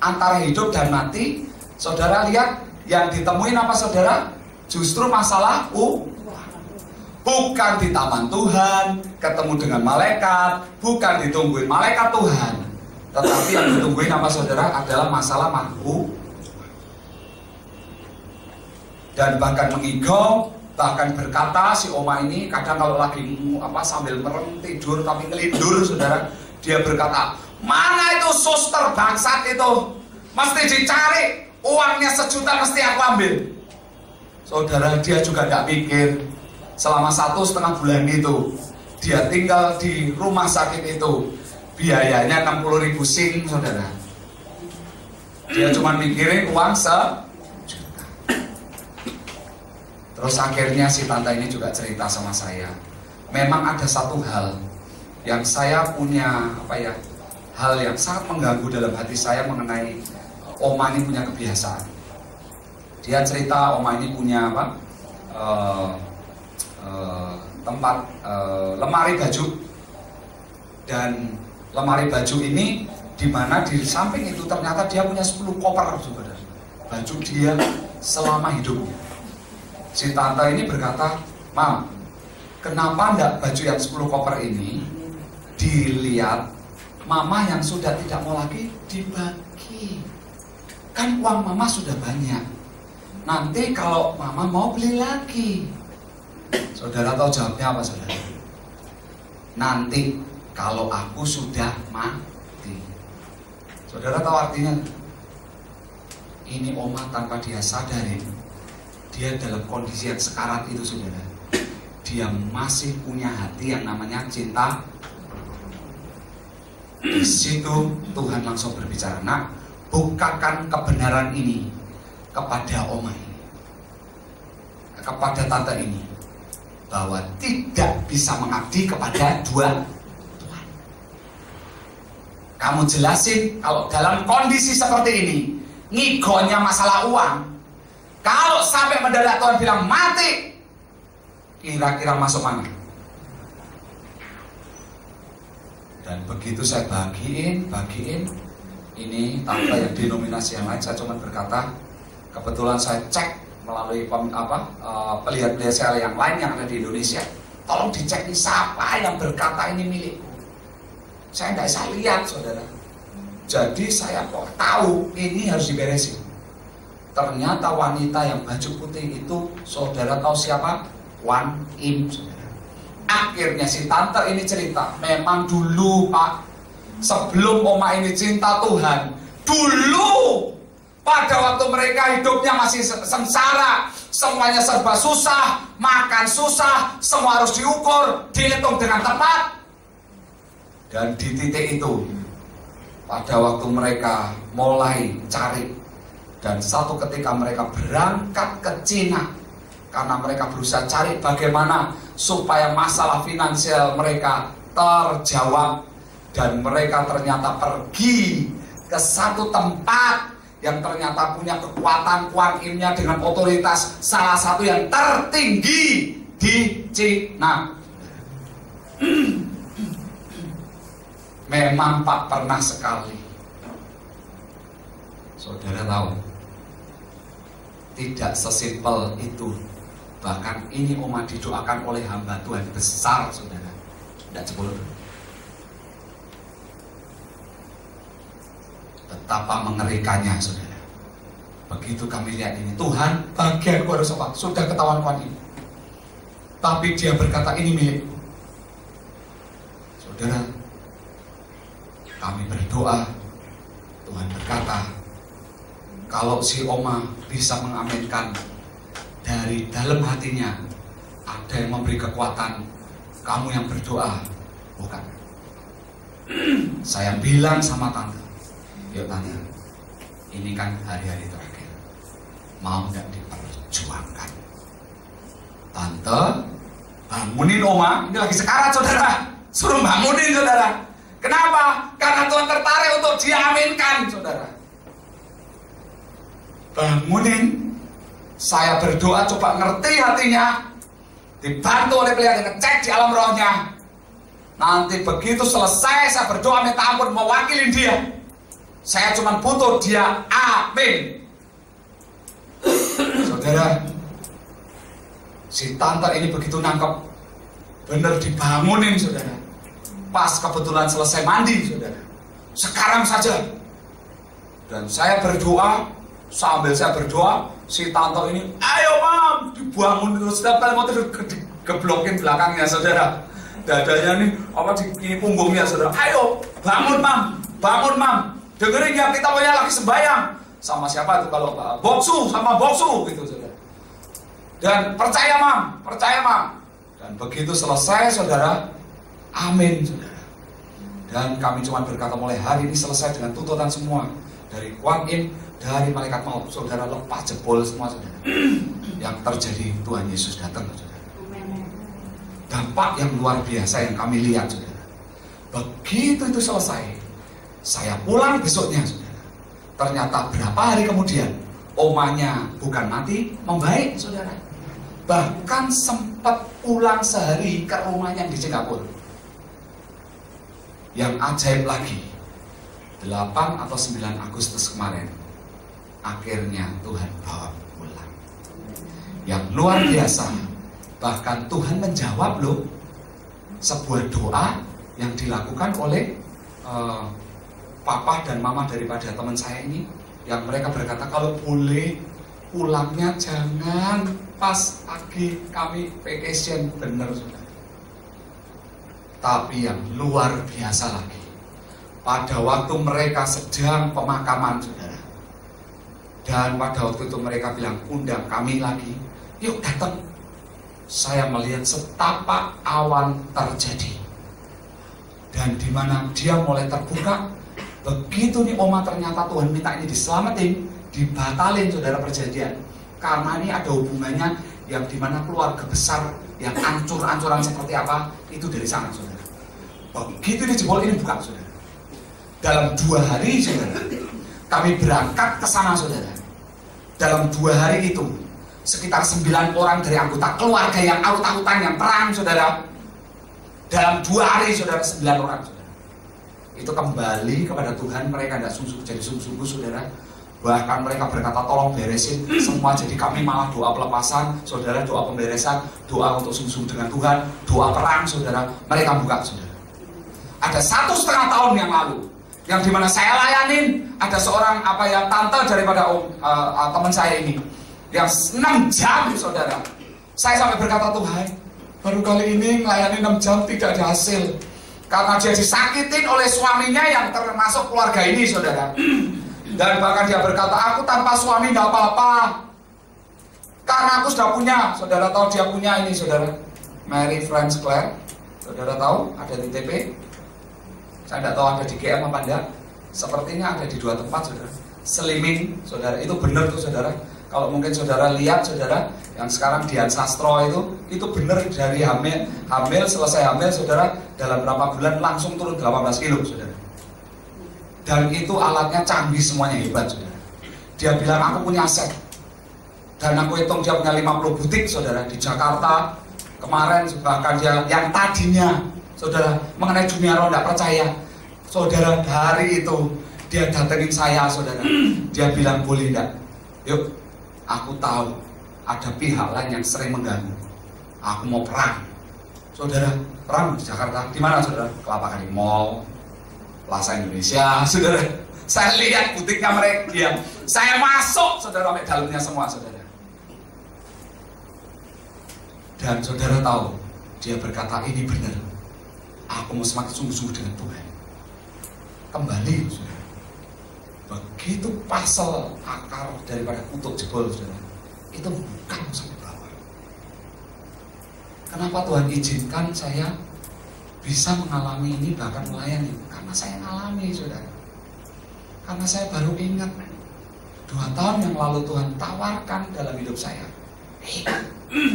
antara hidup dan mati. Saudara lihat, yang ditemuin apa, saudara? Justru masalah bukan di taman Tuhan, ketemu dengan malaikat, bukan ditungguin malaikat Tuhan, tetapi yang ditungguin apa, saudara, adalah masalah mampu. Dan bahkan mengigau, bahkan berkata si Oma ini kadang kalau lagi sambil merem tidur tapi ngelindur, saudara, dia berkata, mana itu suster bangsat itu, mesti dicari, uangnya 1 juta mesti aku ambil. Saudara, dia juga tidak pikir selama 1,5 bulan itu dia tinggal di rumah sakit itu biayanya 60.000 sing, saudara. Dia cuma mikirin uang 1 juta. Terus akhirnya si tante ini juga cerita sama saya, memang ada satu hal yang saya punya hal yang sangat mengganggu dalam hati saya mengenai Oma ini punya kebiasaan. Dia cerita Oma ini punya tempat lemari baju, dan lemari baju ini dimana di samping itu ternyata dia punya 10 koper, saudara, baju dia selama hidupnya. Si tante ini berkata, Mam, kenapa enggak baju yang 10 koper ini dilihat mama yang sudah tidak mau lagi dibagi? Kan uang mama sudah banyak, nanti kalau mama mau beli lagi. Saudara tahu jawabnya apa, saudara? Nanti kalau aku sudah mati. Saudara tahu artinya? Ini Oma tanpa dia sadari, dia dalam kondisi yang sekarat itu, saudara. Dia masih punya hati yang namanya cinta. Di situ Tuhan langsung berbicara, nak, bukakan kebenaran ini kepada Oma ini, kepada tante ini, bahwa tidak bisa mengabdi kepada 2 Tuhan. Kamu jelasin kalau dalam kondisi seperti ini, ngigonya masalah uang, kalau sampai mendadak Tuhan bilang mati, kira-kira masuk mana? Dan begitu saya bagiin, ini tanpa yang denominasi yang lain, saya cuma berkata, kebetulan saya cek melalui pelihat-pelihat saya yang lain yang ada di Indonesia, tolong dicek nih siapa yang berkata ini milikku. Saya tidak bisa lihat, saudara. Jadi saya kok tahu ini harus diberesin. Ternyata wanita yang baju putih itu, saudara tahu siapa? Wan Im, saudara. Akhirnya si tante ini cerita, memang dulu, Pak, sebelum Oma ini cinta Tuhan, dulu Pada waktu mereka hidupnya masih sengsara, semuanya serba susah, makan susah, semua harus diukur, dihitung dengan tepat. Dan di titik itu, pada waktu mereka mulai cari, dan satu ketika mereka berangkat ke Cina, karena mereka berusaha cari bagaimana supaya masalah finansial mereka terjawab. Dan mereka ternyata pergi ke satu tempat yang ternyata punya kekuatan kuantimnya dengan otoritas salah satu yang tertinggi di Cina. Memang Pak pernah sekali. Saudara tahu, tidak sesimpel itu. Bahkan ini Oma didoakan oleh hamba Tuhan besar, saudara. Tidak jebol. Betapa mengerikannya, saudara. Begitu kami lihat ini, Tuhan bagian harus apa? Sudah ketahuan ini. Tapi dia berkata ini milikku. Saudara, kami berdoa. Tuhan berkata, kalau si Oma bisa mengaminkan dari dalam hatinya, ada yang memberi kekuatan, kamu yang berdoa, bukan. Saya bilang sama tante, yuk tante, ini kan hari-hari terakhir, mau nggak diperjuangkan? Tante, bangunin Oma, ini lagi sekarat saudara, suruh bangunin saudara. Kenapa? Karena Tuhan tertarik untuk diaminkan saudara. Bangunin, saya berdoa coba ngerti hatinya, dibantu oleh beliau ngecek di alam rohnya. Nanti begitu selesai saya berdoa minta ampun mewakili dia. Saya cuma butuh dia amin. Saudara, si tante ini begitu nangkep, bener dibangunin saudara. Pas kebetulan selesai mandi saudara, sekarang saja. Dan saya berdoa, sambil saya berdoa, si tante ini, ayo mam, dibangun terus. Setiap kali mau tidur geblokin belakangnya saudara. Dadanya nih, apa di punggungnya saudara. Ayo, bangun mam, bangun mam. Dengerin ya, kita punya lagi sembahyang. Sama siapa itu kalau boksu, sama boksu gitu saudara. Dan percaya mam, percaya mam. Dan begitu selesai saudara, amin saudara. Dan kami cuma berkata mulai hari ini selesai dengan tuntutan semua. Dari Kuan Im, dari malaikat maut, saudara lepas jebol semua saudara. Yang terjadi Tuhan Yesus datang saudara. Dampak yang luar biasa yang kami lihat saudara. Begitu itu selesai, saya pulang besoknya saudara. Ternyata berapa hari kemudian, omanya bukan mati, membaik saudara. Bahkan sempat pulang sehari ke rumahnya di Singapura. Yang ajaib lagi, 8 atau 9 Agustus kemarin, akhirnya Tuhan bawa pulang. Yang luar biasa, bahkan Tuhan menjawab loh sebuah doa yang dilakukan oleh papa dan mama daripada teman saya ini, yang mereka berkata kalau boleh pulangnya jangan pas lagi kami vacation, bener saudara. Tapi yang luar biasa lagi, pada waktu mereka sedang pemakaman saudara, dan pada waktu itu mereka bilang undang kami lagi, yuk datang. Saya melihat setapak awan terjadi, dan di mana dia mulai terbuka. Begitu nih oma ternyata Tuhan minta ini diselamatin, dibatalin saudara perjanjian, karena ini ada hubungannya yang dimana keluarga besar yang ancur-ancuran seperti apa itu dari sana saudara. Begitu dijebol ini bukan saudara. Dalam 2 hari saudara, kami berangkat ke sana saudara. Dalam 2 hari itu sekitar 9 orang dari anggota keluarga yang aut-autan yang perang saudara. Dalam 2 hari saudara 9 orang saudara. Itu kembali kepada Tuhan, mereka tidak sungguh jadi sungguh-sungguh saudara. Bahkan mereka berkata tolong beresin semua, jadi kami malah doa pelepasan saudara, doa pemberesan, doa untuk sungguh-sungguh dengan Tuhan, doa perang saudara. Mereka buka saudara. Ada 1,5 tahun yang lalu, yang dimana saya layanin, ada seorang tante daripada teman saya ini, yang 6 jam saudara. Saya sampai berkata Tuhan, baru kali ini melayani 6 jam tidak ada hasil, karena dia disakitin oleh suaminya yang termasuk keluarga ini saudara. Dan bahkan dia berkata, aku tanpa suami nggak apa-apa, karena aku sudah punya. Saudara tahu dia punya ini, saudara, Mary Frances Clare. Saudara tahu ada di TP. Saya tidak tahu ada di GM apa enggak. Sepertinya ada di 2 tempat, saudara. Slimming, saudara, itu benar tuh, saudara. Kalau mungkin saudara lihat, saudara, yang sekarang Dian Sastro itu benar, dari hamil selesai hamil, saudara, dalam berapa bulan langsung turun 18 kilo, saudara. Dan itu alatnya canggih, semuanya hebat, saudara. Dia bilang, aku punya aset. Dan aku hitung dia punya 50 butik, saudara, di Jakarta. Kemarin bahkan dia yang tadinya, saudara, mengenai Juniaro tidak percaya, saudara, hari itu dia datengin saya, saudara. Dia bilang, boleh enggak? Yuk, aku tahu ada pihak lain yang sering mengganggu. Aku mau perang. Saudara, perang di Jakarta. Di mana, saudara? Kelapa Gading Mall, Plaza Indonesia, saudara. Saya lihat butiknya mereka. Saya masuk, saudara, sampai dalamnya semua, saudara. Dan saudara tahu, dia berkata, ini benar. Aku mau semakin sungguh-sungguh dengan Tuhan. Kembali, saudara. Begitu pasal akar daripada kutuk jebol, saudara, itu bukan sampai bawah. Kenapa Tuhan izinkan saya bisa mengalami ini, bahkan melayani? Karena saya mengalami, saudara. Karena saya baru ingat 2 tahun yang lalu Tuhan tawarkan dalam hidup saya,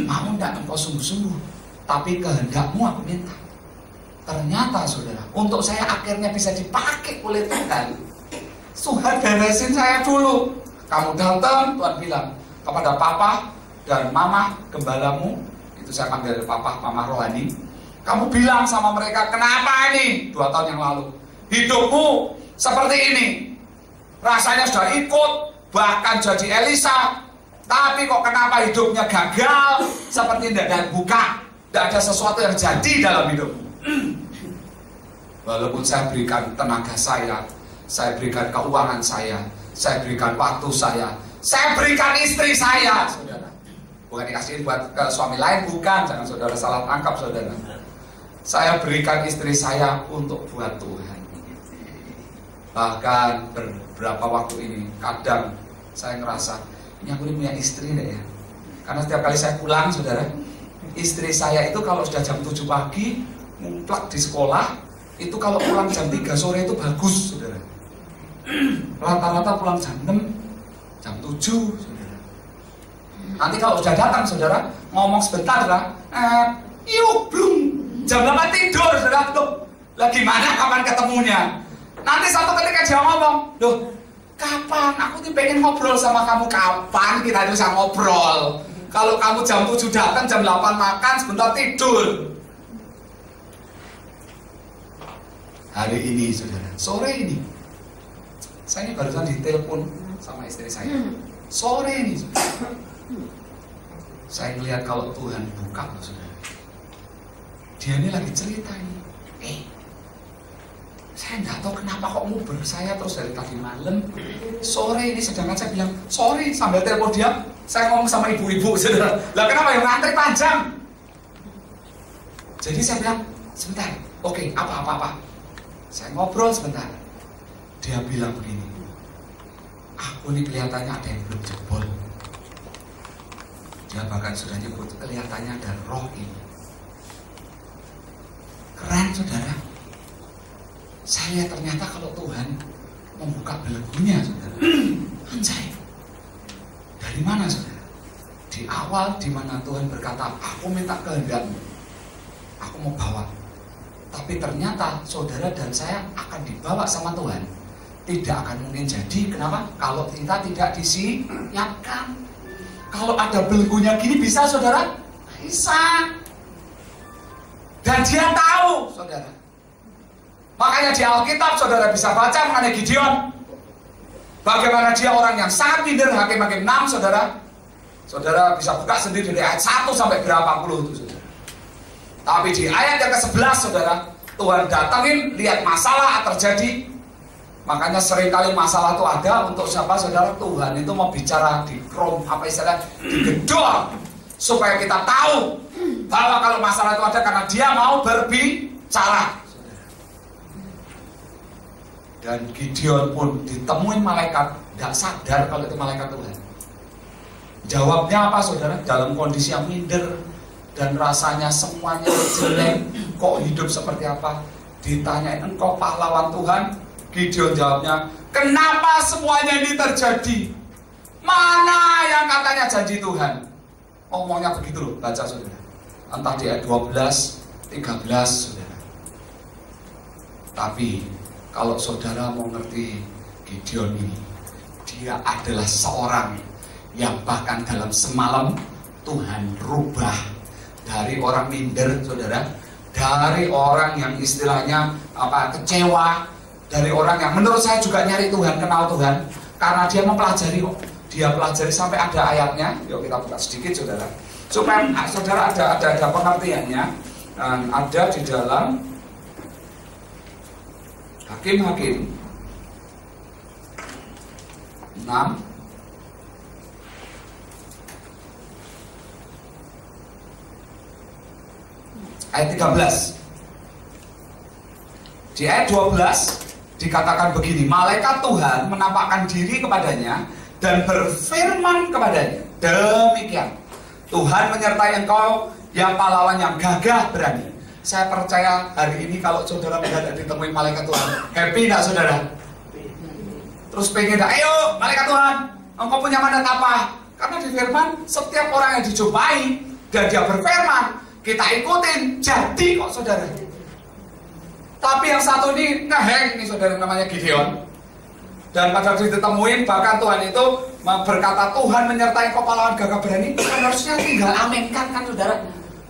mau enggak engkau sungguh-sungguh, tapi kehendakmu aku minta. Ternyata, saudara, untuk saya akhirnya bisa dipakai oleh Tuhan. Tuhan beresin saya dulu. Kamu datang, Tuhan bilang kepada papa dan mama gembalamu, itu saya panggil papa, mama rohani. Kamu bilang sama mereka, kenapa ini 2 tahun yang lalu hidupmu seperti ini? Rasanya sudah ikut, bahkan jadi Elisa, tapi kok kenapa hidupnya gagal, seperti tidak ada buka, tidak ada sesuatu yang jadi dalam hidupmu. Walaupun saya berikan tenaga saya berikan keuangan saya berikan waktu saya berikan istri saya, saudara. Bukan dikasihin buat ke suami lain, bukan, jangan saudara salah tangkap, saudara. Saya berikan istri saya untuk buat Tuhan. Bahkan beberapa waktu ini, kadang saya ngerasa, ini aku punya istri enggak ya? Karena setiap kali saya pulang, saudara, istri saya itu kalau sudah jam 7 pagi ngumplak di sekolah, itu kalau pulang jam 3 sore itu bagus, saudara. Rata-rata pulang jam 6, jam 7, saudara. Nanti kalau sudah datang, saudara, ngomong sebentar, saudara, yuk, belum, jam 8 tidur, saudara, loh, lah gimana kapan ketemunya? Nanti satu ketika dia ngomong, loh, kapan? Aku tuh pengen ngobrol sama kamu. Kapan kita bisa ngobrol? Kalau kamu jam 7 datang, jam 8 makan, sebentar tidur. Hari ini, saudara, sore ini, saya ini barusan ditelepon sama istri saya. Sore ini, saudara, saya melihat kalau Tuhan buka, saudara. Dia ini lagi cerita ini. Saya nggak tahu kenapa kok nguber saya terus dari tadi malam. Sore ini, sedangkan saya bilang sorry sambil telepon dia. Saya ngomong sama ibu-ibu, saudara. Lah kenapa yang ngantri panjang? Jadi saya bilang sebentar, oke, apa. Saya ngobrol sebentar. Dia bilang begini, aku ini kelihatannya ada yang belum jebol. Dia bahkan sudah nyebut kelihatannya ada roh ini. Keren, saudara. Saya lihat ternyata kalau Tuhan membuka belenggunya, saudara. Anjay. Dari mana, saudara? Di awal di mana Tuhan berkata, aku minta kehendakmu, aku mau bawa. Tapi ternyata saudara dan saya akan dibawa sama Tuhan. Tidak akan mungkin jadi. Kenapa? Kalau kita tidak disiapkan. Kalau ada belenggunya gini bisa, saudara? Bisa. Dan dia tahu, saudara. Makanya di Alkitab saudara bisa baca mengenai Gideon. Bagaimana dia orang yang sangat minder, Hakim-Hakim 6, saudara. Saudara bisa buka sendiri dari ayat 1 sampai berapa puluh itu, saudara. Tapi di ayat yang ke-11, saudara, Tuhan datangin, lihat masalah terjadi. Makanya seringkali masalah itu ada untuk siapa, saudara? Tuhan itu mau bicara di krom, apa istilah, digedor, supaya kita tahu bahwa kalau masalah itu ada karena dia mau berbicara. Dan Gideon pun ditemuin malaikat, tidak sadar kalau itu malaikat Tuhan. Jawabnya apa saudara? Dalam kondisi yang minder dan rasanya semuanya jelek, kok hidup seperti apa? Ditanyain, engkau pahlawan Tuhan? Gideon jawabnya, kenapa semuanya ini terjadi? Mana yang katanya janji Tuhan? Ngomongnya begitu loh, baca saudara. Entah di ayat 12, 13 saudara. Tapi kalau saudara mau ngerti Gideon ini, dia adalah seorang yang bahkan dalam semalam Tuhan rubah dari orang minder saudara, dari orang yang istilahnya kecewa, dari orang yang menurut saya juga nyari Tuhan, kenal Tuhan, karena dia mempelajari kok. Dia pelajari sampai ada ayatnya. Yuk kita buka sedikit saudara, supaya saudara ada pengertiannya. Dan ada di dalam Hakim-Hakim 6 ayat 13. Di ayat 12 dikatakan begini, malaikat Tuhan menampakkan diri kepadanya dan berfirman kepadanya, demikian, Tuhan menyertai engkau yang pahlawan yang gagah berani. Saya percaya hari ini kalau saudara mendadak ditemui malaikat Tuhan, happy enggak saudara? Terus pengen enggak? Ayo malaikat Tuhan, engkau punya mandat apa? Karena di firman setiap orang yang dijumpai dan dia berfirman, kita ikutin, jadi kok saudara. Tapi yang satu ini ngeheng nih saudara, namanya Gideon. Dan pada waktu ditemuin, bahkan Tuhan itu berkata, Tuhan menyertai kau pahlawan gagah berani, kan harusnya tinggal aminkan kan saudara,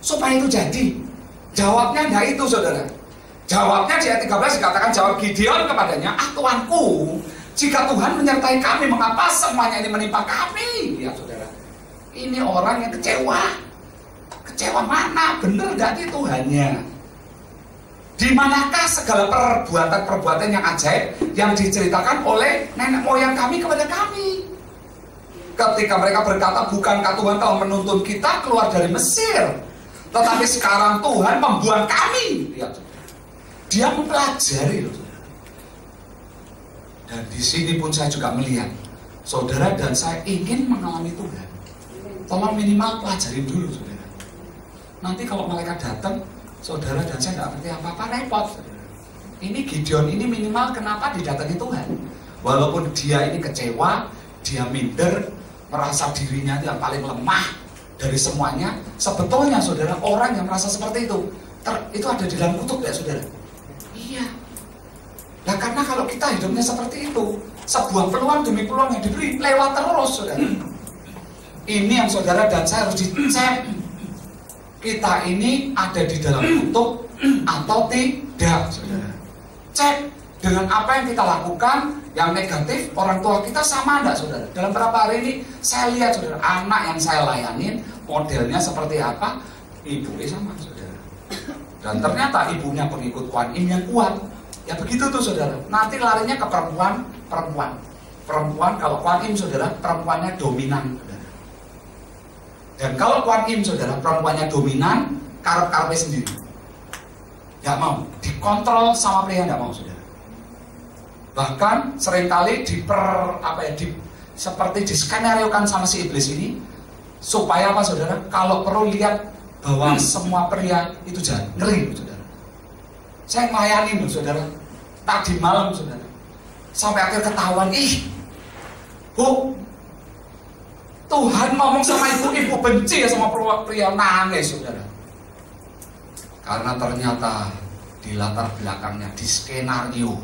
supaya itu jadi. Jawabnya enggak itu saudara. Jawabnya di ayat 13 dikatakan, jawab Gideon kepadanya, Tuanku, jika Tuhan menyertai kami, mengapa semuanya ini menimpa kami? Ya saudara, ini orang yang kecewa. Kecewa mana? Bener enggak di Tuhannya? Di manakah segala perbuatan-perbuatan yang ajaib yang diceritakan oleh nenek moyang kami kepada kami? Ketika mereka berkata, bukankah Tuhan telah menuntun kita keluar dari Mesir, tetapi sekarang Tuhan membuang kami. Lihat, dia mempelajari loh. Dan di sini pun saya juga melihat, saudara dan saya ingin mengalami Tuhan. Tolong minimal pelajari dulu saudara. Nanti kalau malaikat datang, saudara dan saya nggak ngerti apa-apa, repot. Ini Gideon ini minimal kenapa didatangi Tuhan? Walaupun dia ini kecewa, dia minder, merasa dirinya yang paling lemah dari semuanya. Sebetulnya saudara, orang yang merasa seperti itu, itu ada di dalam kutub ya saudara. Iya. Nah karena kalau kita hidupnya seperti itu, sebuah peluang demi peluang yang diberi lewat terus saudara. Ini yang saudara dan saya harus dicek. Kita ini ada di dalam kutub atau tidak saudara. Cek dengan apa yang kita lakukan yang negatif, orang tua kita sama enggak saudara. Dalam beberapa hari ini saya lihat saudara, anak yang saya layanin modelnya seperti apa, ibunya sama saudara. Dan ternyata ibunya pengikut Kuan Im yang kuat. Ya begitu tuh saudara. Nanti larinya ke perempuan. Perempuan kalau Kuan Im saudara, perempuannya dominan. Dan kalau Kuan Im saudara, perempuannya dominan, karep-karepnya sendiri. Gak mau, dikontrol sama pria gak mau saudara. Bahkan seringkali seperti diskenariokan sama si iblis ini, supaya apa saudara? Kalau perlu lihat bahwa semua pria itu jahat, ngeri saudara. Saya melayani saudara, tadi malam saudara, sampai akhir ketahuan, Bu, Tuhan ngomong sama ibu benci ya sama pria, nangis saudara. Karena ternyata di latar belakangnya, di skenario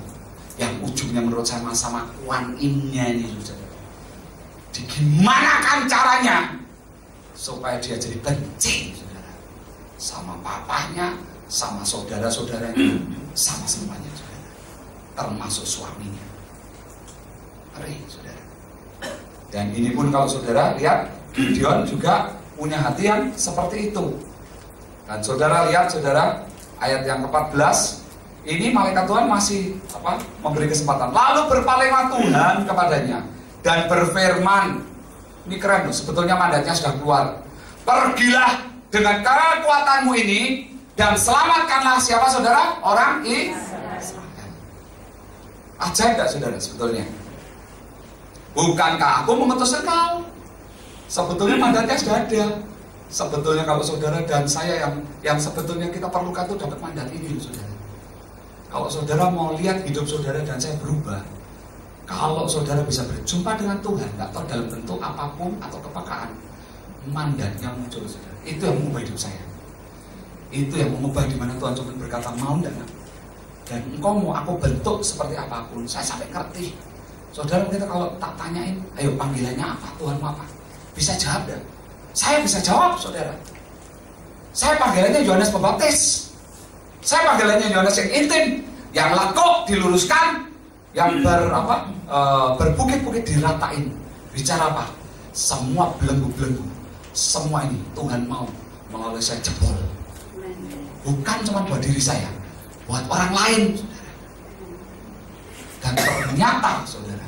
yang ujungnya menurut saya sama Kuan Im-nya ini saudara. Gimana kan caranya supaya dia jadi benci saudara, sama papanya, sama saudara-saudaranya, sama semuanya saudara, termasuk suaminya. Ngeri saudara. Dan ini pun kalau saudara lihat, Gideon juga punya hati yang seperti itu. Dan saudara lihat saudara, ayat yang ke-14, ini malaikat Tuhan masih memberi kesempatan. Lalu berpalinglah Tuhan kepadanya dan berfirman, ini keren loh, sebetulnya mandatnya sudah keluar. Pergilah dengan kekuatanmu ini dan selamatkanlah siapa saudara? Orang Israel. Ajaib gak saudara sebetulnya? Bukankah aku mengutus engkau? Sebetulnya mandatnya sudah ada. Sebetulnya kalau saudara dan saya yang sebetulnya kita perlukan itu dapat mandat ini, saudara. Kalau saudara mau lihat hidup saudara dan saya berubah, kalau saudara bisa berjumpa dengan Tuhan, nggak tahu dalam bentuk apapun atau kepekaan, mandatnya muncul, saudara. Itu yang mengubah hidup saya. Itu yang mengubah di mana Tuhan cuma berkata mau dan engkau mau aku bentuk seperti apapun, saya sampai ngerti. Saudara kita kalau tak tanyain, ayo panggilannya apa, Tuhan mau apa? Bisa jawab dan saya bisa jawab, saudara. Saya panggilannya Yohanes Pembaptis. Saya panggilannya Yohanes yang intim, yang lakuk diluruskan, yang berbukit-bukit diratain. Bicara apa? Semua belenggu-belenggu, semua ini Tuhan mau melalui saya jebol. Bukan cuma buat diri saya, buat orang lain, saudara. Dan ternyata, saudara,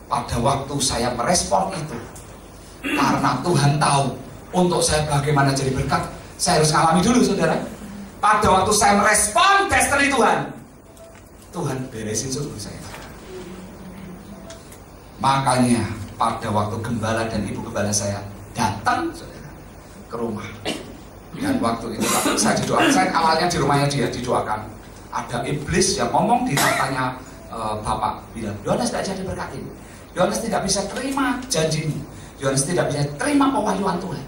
pada waktu saya merespon itu, karena Tuhan tahu untuk saya bagaimana jadi berkat, saya harus ngalami dulu, saudara. Pada waktu saya merespon destiny Tuhan beresin seluruh saya. Makanya pada waktu gembala dan ibu gembala saya datang, saudara, ke rumah. Dan waktu itu saya didoakan, saya awalnya di rumahnya dia didoakan. Ada iblis yang ngomong di tatanya Bapak, bilang, Yohanes tidak jadi berkatin. Yohanes tidak bisa terima janjimu. Yohanes tidak bisa terima pewahyuan Tuhan.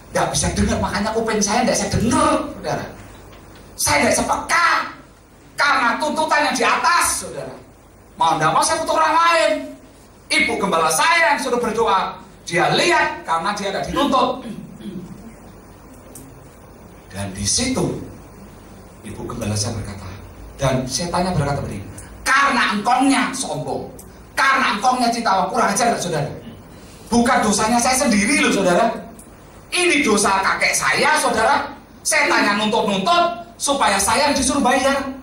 Tidak bisa dengar, makanya kuping saya tidak bisa dengar, saudara. Saya tidak bisa peka karena tuntutannya di atas, saudara. Mau tidak mau saya butuh orang lain. Ibu gembala saya yang suruh berdoa, dia lihat karena dia tidak dituntut. Dan di situ ibu gembala saya berkata, dan setannya berkata begini, karena engkongnya sombong, karena engkongnya cinta, kurang ajar, saudara. Bukan dosanya saya sendiri loh, saudara. Ini dosa kakek saya, saudara. Setannya nuntut-nuntut supaya saya yang disuruh bayar.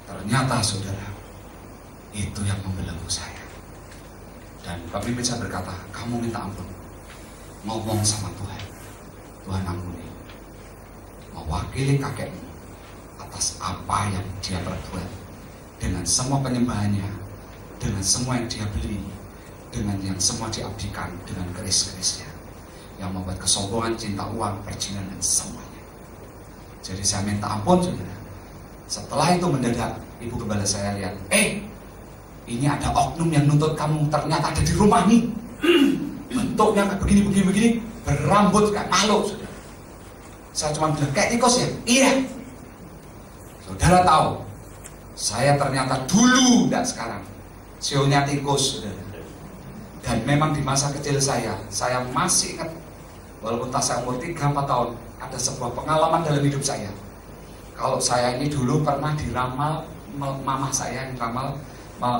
Ternyata, saudara, itu yang membelenggu saya. Dan pemimpin saya berkata, kamu minta ampun, ngomong sama Tuhan, Tuhan ampuni, mewakili kakekmu atas apa yang dia perbuat, dengan semua penyembahannya, dengan semua yang dia beli, dengan yang semua diabdikan, dengan keris-kerisnya, yang membuat kesombongan, cinta uang, perjinan, dan semuanya. Jadi saya minta ampun, saudara. Setelah itu mendadak ibu gembala saya lihat, ini ada oknum yang nuntut kamu, ternyata ada di rumah nih. Bentuknya kayak begini, berambut kayak makhluk, saudara. Saya cuma bilang, kayak tikus ya? Iya. Saudara tahu, saya ternyata dulu, tidak sekarang, sionya tikus, saudara. Dan memang di masa kecil saya masih ingat, walaupun tak saya umur 3-4 tahun, ada sebuah pengalaman dalam hidup saya. Kalau saya ini dulu pernah diramal, mama saya diramal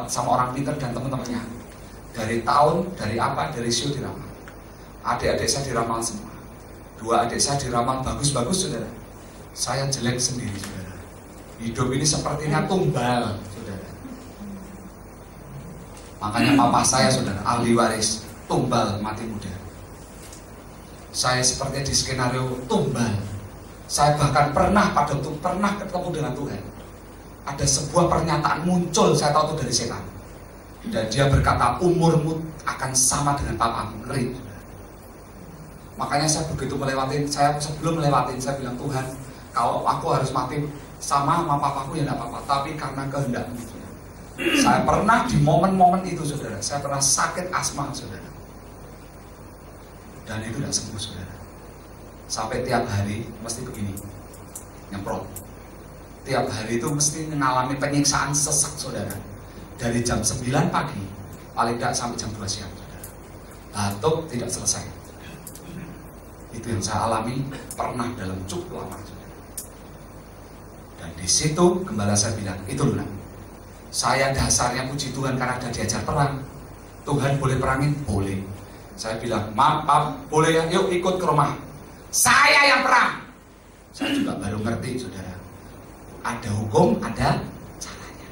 sama orang pintar dan teman-temannya. Dari sio diramal. Adik-adik saya diramal semua. 2 adik saya diramal bagus-bagus, saudara. Saya jelek sendiri, saudara. Hidup ini sepertinya tumbal, saudara. Makanya papa saya, saudara, ahli waris, tumbal mati muda. Saya seperti di skenario tumbal. Saya bahkan pernah ketemu dengan Tuhan. Ada sebuah pernyataan muncul, saya tahu itu dari setan. Dan dia berkata, umurmu akan sama dengan papamu. Ngeri. Makanya saya begitu sebelum melewatin, saya bilang, Tuhan, kalau aku harus mati sama papaku ya tidak apa-apa, tapi karena kehendak-Mu. Saya pernah di momen-momen itu, saudara, saya pernah sakit asma, saudara. Dan itu tidak sembuh, saudara. Sampai tiap hari mesti begini, nyemprot. Tiap hari itu mesti mengalami penyiksaan sesak, saudara. Dari jam 9 pagi, paling tidak sampai jam 2 siang, saudara. Batuk tidak selesai. Itu yang saya alami pernah dalam cukup lama, saudara. Dan di situ gembala saya bilang, itu loh, nak. Saya dasarnya puji Tuhan karena ada diajar perang. Tuhan boleh perangin? Boleh. Saya bilang, maaf, boleh ya, yuk ikut ke rumah. Saya yang perang. Saya juga baru ngerti, saudara. Ada hukum, ada caranya.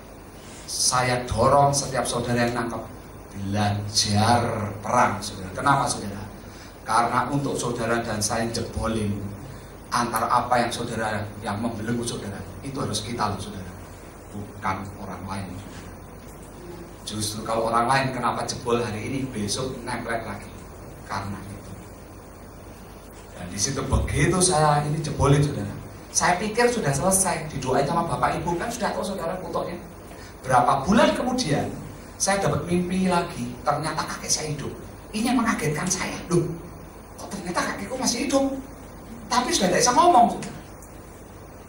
Saya dorong setiap saudara yang nangkep, belajar perang, saudara. Kenapa, saudara? Karena untuk saudara dan saya jebolin antara apa yang saudara yang membelenggu saudara, itu harus kita loh saudara, bukan orang lain. Justru kalau orang lain kenapa jebol hari ini, besok nempel lagi karena itu. Dan di situ begitu saya ini jebolin saudara, saya pikir sudah selesai, didoain sama bapak ibu kan sudah tahu saudara kutuknya. Berapa bulan kemudian saya dapat mimpi lagi, ternyata kakek saya hidup. Ini yang mengagetkan saya, loh kok ternyata kakekku masih hidup, tapi sudah tidak bisa ngomong saudara.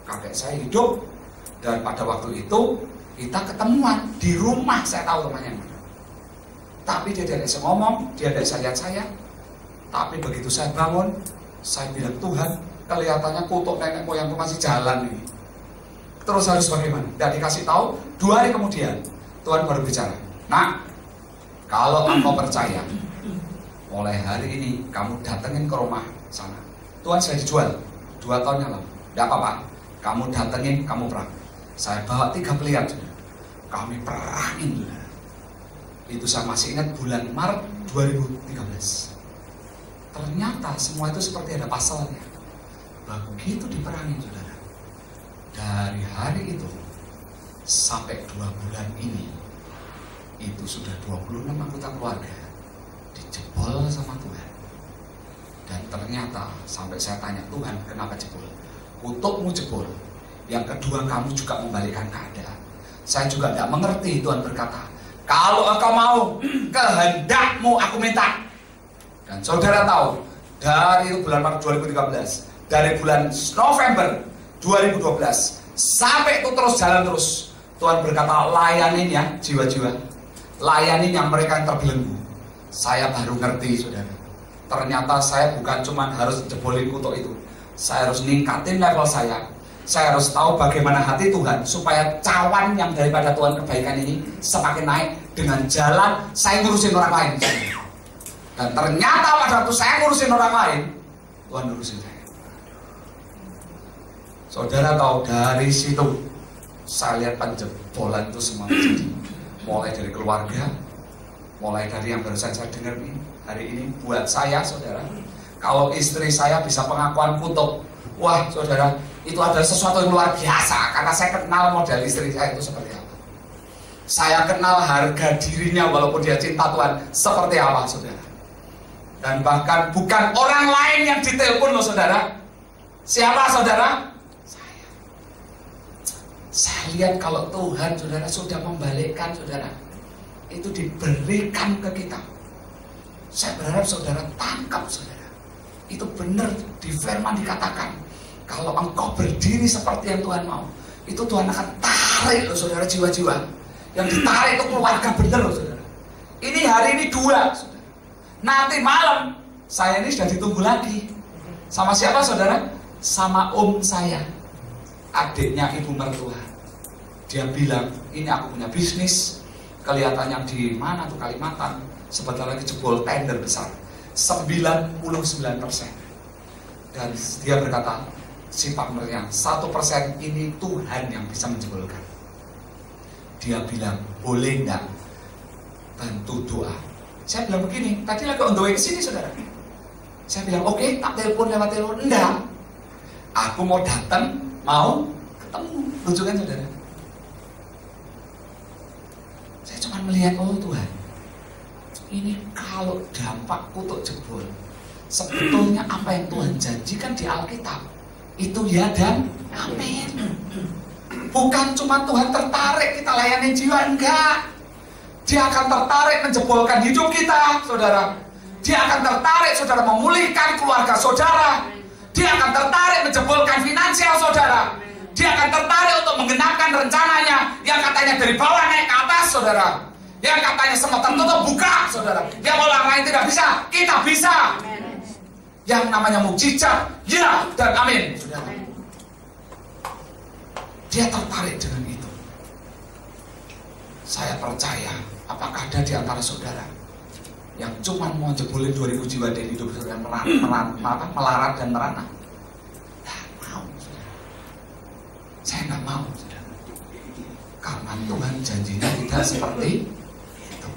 Kakek saya hidup, dan pada waktu itu kita ketemuan di rumah, saya tahu temannya mana. Tapi dia tidak bisa ngomong, dia tidak bisa lihat saya. Tapi begitu saya bangun, saya bilang, Tuhan, kelihatannya kutuk nenek moyangku masih jalan ini. Terus harus bagaimana? Tidak dikasih tahu. 2 hari kemudian Tuhan baru bicara, nak, kalau engkau percaya, mulai hari ini kamu datengin ke rumah sana. Tuhan saya dijual 2 tahun yang lalu. Tidak apa-apa, kamu datengin, kamu perang. Saya bawa 3 pelihan, kami perangin. Itu saya masih ingat bulan Maret 2013. Ternyata semua itu seperti ada pasalnya. Begitu diperangin saudara, dari hari itu sampai 2 bulan ini, itu sudah 26 anggota keluarga dijebol sama Tuhan. Dan ternyata sampai saya tanya, Tuhan kenapa jebol? Kutukmu jebol, yang kedua kamu juga membalikkan keadaan. Saya juga tidak mengerti. Tuhan berkata, kalau engkau mau, kehendakmu aku minta. Dan saudara tahu, dari bulan Maret 2013, dari bulan November 2012 sampai itu terus jalan terus, Tuhan berkata, layanin ya jiwa-jiwa, layanin yang mereka yang terbelenggu. Saya baru ngerti saudara, ternyata saya bukan cuma harus jebolin kutuk itu, saya harus ningkatin level saya harus tahu bagaimana hati Tuhan, supaya cawan yang daripada Tuhan kebaikan ini semakin naik dengan jalan saya ngurusin orang lain. Dan ternyata pada waktu saya ngurusin orang lain, Tuhan ngurusin saya. Saudara tahu, dari situ saya lihat penjebolan itu semua terjadi. Mulai dari keluarga, mulai dari yang barusan saya dengar ini, hari ini buat saya saudara, kalau istri saya bisa pengakuan kutuk, wah saudara, itu adalah sesuatu yang luar biasa. Karena saya kenal model istri saya itu seperti apa. Saya kenal harga dirinya walaupun dia cinta Tuhan seperti apa saudara. Dan bahkan bukan orang lain yang ditelepon loh saudara. Siapa saudara? Saya lihat kalau Tuhan saudara sudah membalikkan saudara, itu diberikan ke kita. Saya berharap saudara tangkap saudara. Itu benar di firman dikatakan, kalau engkau berdiri seperti yang Tuhan mau, itu Tuhan akan tarik loh saudara jiwa-jiwa. Yang ditarik itu keluarga benar loh saudara. Ini hari ini 2 saudara. Nanti malam saya ini sudah ditunggu lagi. Sama siapa saudara? Sama om saya, adiknya ibu mertua. Dia bilang, ini aku punya bisnis, kelihatannya di mana tuh Kalimantan, sebentar lagi jebol tender besar 99%. Dan dia berkata, si partnernya 1% ini Tuhan yang bisa menjebolkan. Dia bilang, boleh enggak bantu doa? Saya bilang begini, tadi lagi on the way ke sini saudara. Saya bilang, oke, tak telepon lewat telepon. Enggak, aku mau datang, mau ketemu. Lucu kan saudara? Saya cuma melihat, oh Tuhan, ini kalau dampak kutuk jebol, sebetulnya apa yang Tuhan janjikan di Alkitab itu ya dan amin. Bukan cuma Tuhan tertarik kita layani jiwa, enggak. Dia akan tertarik menjebolkan hidup kita saudara. Dia akan tertarik saudara memulihkan keluarga saudara. Dia akan tertarik menjebolkan finansial saudara. Dia akan tertarik untuk menggenapkan rencananya yang katanya dari bawah naik ke atas saudara. Yang katanya semua tertutup buka saudara. Yang orang lain tidak bisa, kita bisa. Yang namanya mukjizat, ya dan amin saudara. Dia tertarik dengan itu. Saya percaya, apakah ada di antara saudara yang cuma mau jebolin 2000 jiwa dari hidup saudara, melarat dan merana? Tidak mau saudara. Saya nggak mau saudara. Karena Tuhan janjinya tidak seperti itu.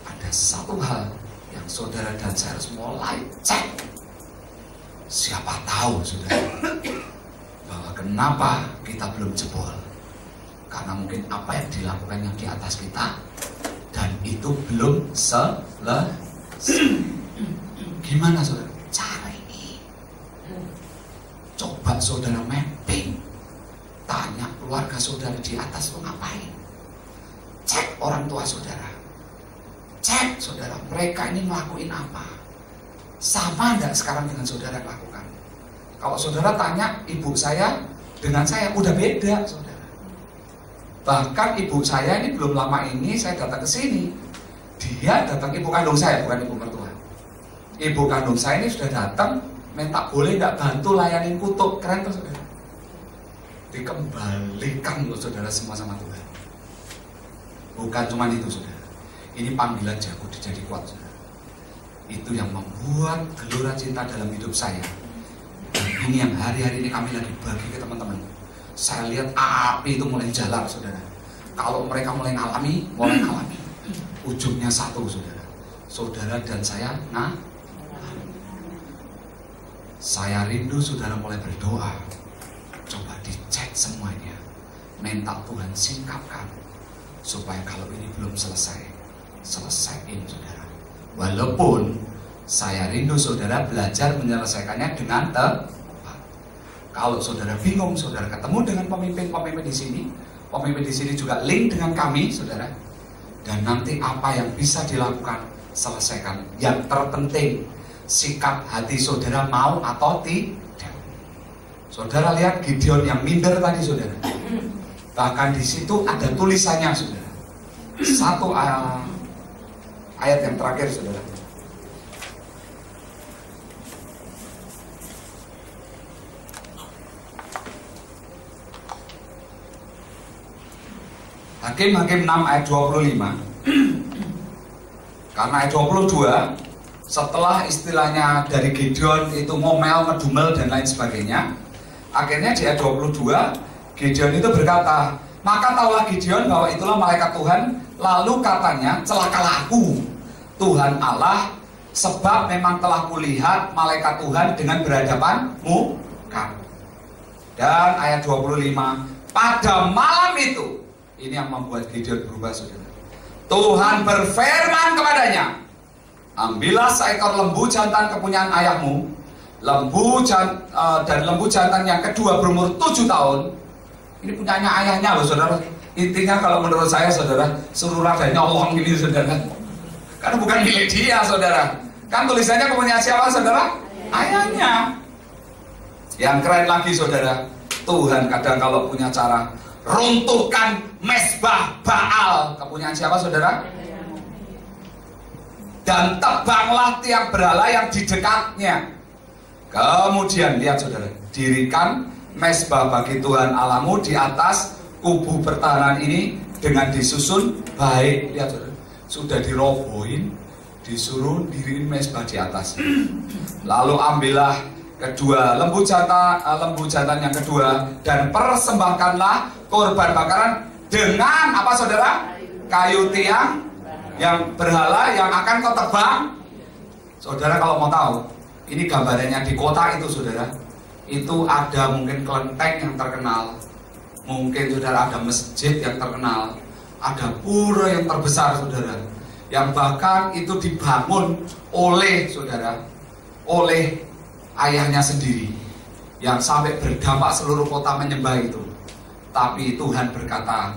Ada satu hal yang saudara dan saya harus mulai cek. Siapa tahu saudara, bahwa kenapa kita belum jebol, karena mungkin apa yang dilakukan yang di atas kita dan itu belum selesai. Gimana saudara? Cara ini coba saudara mapping, tanya keluarga saudara di atas tuh ngapain, cek orang tua saudara, cek saudara mereka ini ngelakuin apa, sama enggak sekarang dengan saudara lakukan. Kalau saudara tanya ibu saya dengan saya udah beda saudara. Bahkan ibu saya ini belum lama ini saya datang ke sini, dia datang, ibu kandung saya bukan ibu mertua. Ibu kandung saya ini sudah datang minta boleh nggak bantu layanin kutub. Keren tuh saudara. Dikembalikan loh saudara semua sama Tuhan. Bukan cuma itu saudara, ini panggilan jago jadi kuat saudara. Itu yang membuat gelora cinta dalam hidup saya. Dan ini yang hari-hari ini kami lagi bagi ke teman-teman. Saya lihat api itu mulai jalan saudara. Kalau mereka mulai ngalami, ujungnya satu saudara. Saudara dan saya, saya rindu saudara mulai berdoa. Coba dicek semuanya, minta Tuhan singkapkan, supaya kalau ini belum selesai, selesaiin saudara. Walaupun saya rindu saudara belajar menyelesaikannya dengan tepat. Kalau saudara bingung, saudara ketemu dengan pemimpin-pemimpin di sini. Pemimpin di sini juga link dengan kami, saudara. Dan nanti apa yang bisa dilakukan, selesaikan. Yang terpenting, sikap hati saudara mau atau tidak. Saudara lihat Gideon yang minder tadi, saudara. Bahkan di situ ada tulisannya, saudara. Satu ayat yang terakhir, saudara. Hakim-Hakim 6 ayat 25. Karena ayat 22, setelah istilahnya dari Gideon itu ngomel, ngedumel dan lain sebagainya, akhirnya di ayat 22 Gideon itu berkata, maka taulah Gideon bahwa itulah malaikat Tuhan. Lalu katanya, celakalah aku Tuhan Allah, sebab memang telah kulihat malaikat Tuhan dengan berhadapanmu. Dan ayat 25, pada malam itu, ini yang membuat Gideon berubah saudara. Tuhan berfirman kepadanya, ambillah seekor lembu jantan kepunyaan ayahmu, dan lembu jantan yang kedua berumur 7 tahun. Ini punyanya ayahnya loh saudara. Intinya kalau menurut saya saudara, suruh rada nyolong ini saudara. Karena bukan milik dia saudara. Kan tulisannya kepunyaan siapa saudara? Ayahnya. Yang keren lagi saudara, Tuhan kadang kalau punya cara, runtuhkan mezbah Baal, kepunyaan siapa saudara? Dan tebanglah tiang berhala yang di dekatnya. Kemudian lihat saudara, dirikan mezbah bagi Tuhan Allahmu di atas kubu pertahanan ini dengan disusun baik. Lihat saudara, sudah dirobohin, disuruh diriin mezbah di atas. Lalu ambillah kedua lembu jantan yang kedua dan persembahkanlah korban bakaran dengan apa saudara? Kayu tiang yang berhala yang akan kau tebang. Saudara kalau mau tahu, ini gambarannya di kota itu saudara. Itu ada mungkin kelenteng yang terkenal, mungkin saudara ada masjid yang terkenal, ada pura yang terbesar saudara, yang bahkan itu dibangun oleh saudara, oleh ayahnya sendiri, yang sampai berdampak seluruh kota menyembah itu. Tapi Tuhan berkata,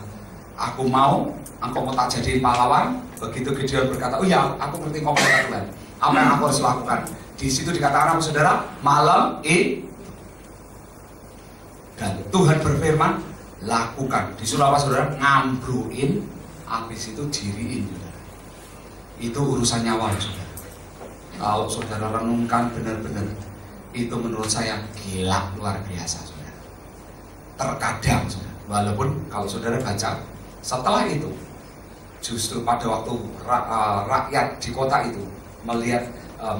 aku mau, engkau mau tak jadi pahlawan. Begitu Gideon berkata, oh ya, aku ngerti ngomong Tuhan, apa yang aku harus lakukan. Di situ dikatakan apa saudara? Malam dan Tuhan berfirman, lakukan. Disuruh apa saudara? Ngambruin, habis itu diriin saudara. Itu urusan nyawa saudara. Kalau saudara renungkan benar-benar, itu menurut saya gila luar biasa saudara. Terkadang saudara, walaupun kalau saudara baca setelah itu, justru pada waktu rakyat di kota itu melihat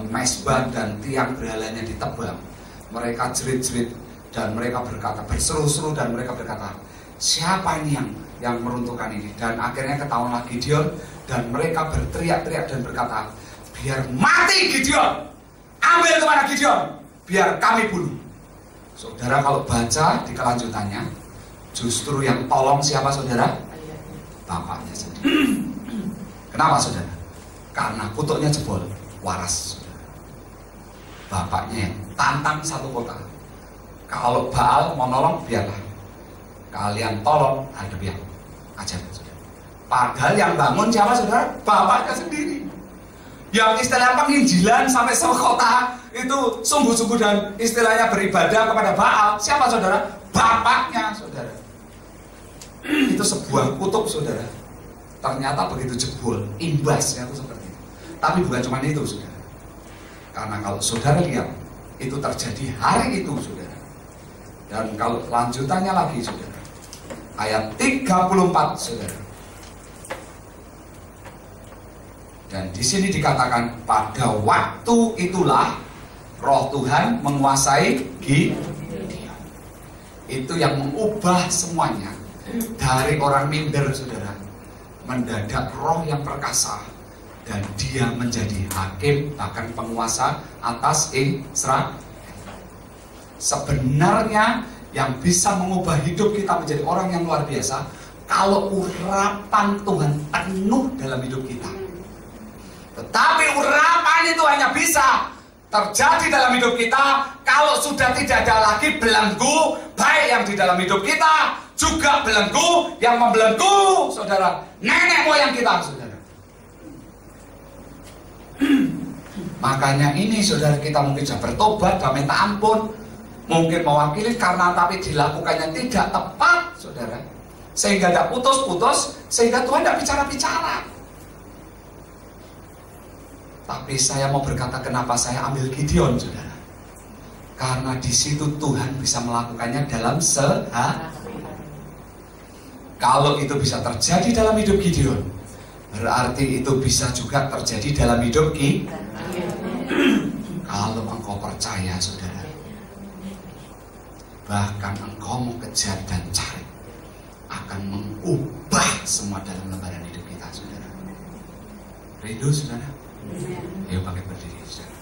mezbah dan tiang berhalanya ditebang, mereka jerit-jerit dan mereka berkata, berseru-seru dan mereka berkata, siapa ini yang meruntuhkan ini? Dan akhirnya ketahuanlah Gideon dan mereka berteriak-teriak dan berkata, biar mati Gideon, ambil kemana Gideon? biar kami bunuh. Saudara kalau baca di kelanjutannya, justru yang tolong siapa saudara? Bapaknya sendiri. Kenapa saudara? Karena kutuknya jebol, waras saudara. Bapaknya yang tantang satu kota. Kalau Baal mau nolong, biarlah. Kalian tolong, hadapi aku. Ajar saudara. Padahal yang bangun siapa saudara? Bapaknya sendiri. Yang istilah penginjilan sampai sekota itu sungguh-sungguh dan istilahnya beribadah kepada Baal. Siapa saudara? Bapaknya saudara. Itu sebuah kutuk saudara. Ternyata begitu jebol, imbasnya itu seperti itu. Tapi bukan cuma itu saudara. Karena kalau saudara lihat, itu terjadi hari itu saudara. Dan kalau lanjutannya lagi saudara, ayat 34 saudara. Dan di sini dikatakan pada waktu itulah Roh Tuhan menguasai Gideon. Itu yang mengubah semuanya dari orang minder saudara, mendadak roh yang perkasa, dan dia menjadi hakim bahkan penguasa atas Israel. Sebenarnya yang bisa mengubah hidup kita menjadi orang yang luar biasa kalau urapan Tuhan penuh dalam hidup kita. Tetapi urapan itu hanya bisa terjadi dalam hidup kita kalau sudah tidak ada lagi belenggu, baik yang di dalam hidup kita juga belenggu yang membelenggu saudara, nenek moyang kita saudara. Makanya ini saudara, kita mungkin sudah bertobat dan minta ampun, mungkin mewakili karena tapi dilakukannya tidak tepat saudara, sehingga tidak putus-putus, sehingga Tuhan tidak bicara-bicara. Tapi saya mau berkata kenapa saya ambil Gideon saudara, karena di situ Tuhan bisa melakukannya dalam sehari. Kalau itu bisa terjadi dalam hidup Gideon, berarti itu bisa juga terjadi dalam hidup kita. Kalau engkau percaya saudara, bahkan engkau mau kejar dan cari, akan mengubah semua dalam lembaran hidup kita saudara. Rindu saudara? Ayo pakai berdiri saudara.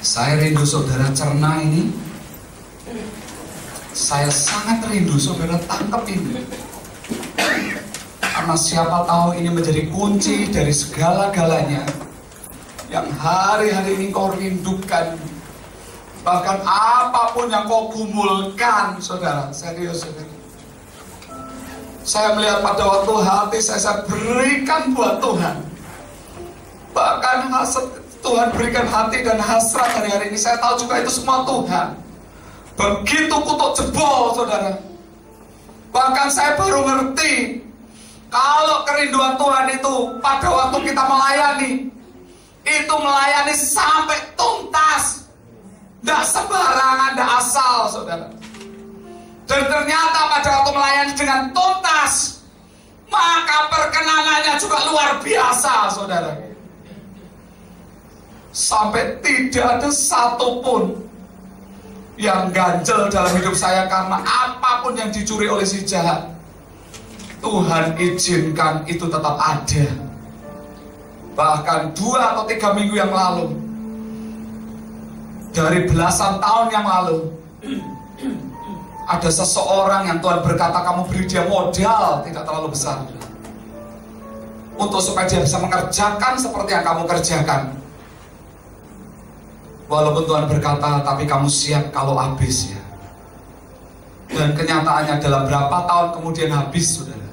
Saya rindu saudara cerna ini. Saya sangat rindu saudara tangkap ini. Karena siapa tahu ini menjadi kunci dari segala-galanya yang hari-hari ini kau rindukan. Bahkan apapun yang kau gumulkan saudara, serius saudara. Saya melihat pada waktu hati saya berikan buat Tuhan. Bahkan Tuhan berikan hati dan hasrat hari-hari ini. Saya tahu juga itu semua Tuhan. Begitu kutuk jebol saudara. Bahkan saya baru ngerti kalau kerinduan Tuhan itu pada waktu kita melayani, itu melayani sampai tuntas. Tidak sembarangan, tidak asal saudara. Dan ternyata pada waktu melayani dengan tuntas, maka perkenanannya juga luar biasa saudara. Sampai tidak ada satupun yang ganjel dalam hidup saya karena apapun yang dicuri oleh si jahat, Tuhan izinkan itu tetap ada. Bahkan 2 atau 3 minggu yang lalu, dari belasan tahun yang lalu, ada seseorang yang Tuhan berkata kamu beri dia modal tidak terlalu besar untuk supaya dia bisa mengerjakan seperti yang kamu kerjakan. Walaupun Tuhan berkata tapi kamu siap kalau habis ya. Dan kenyataannya dalam berapa tahun kemudian habis saudara.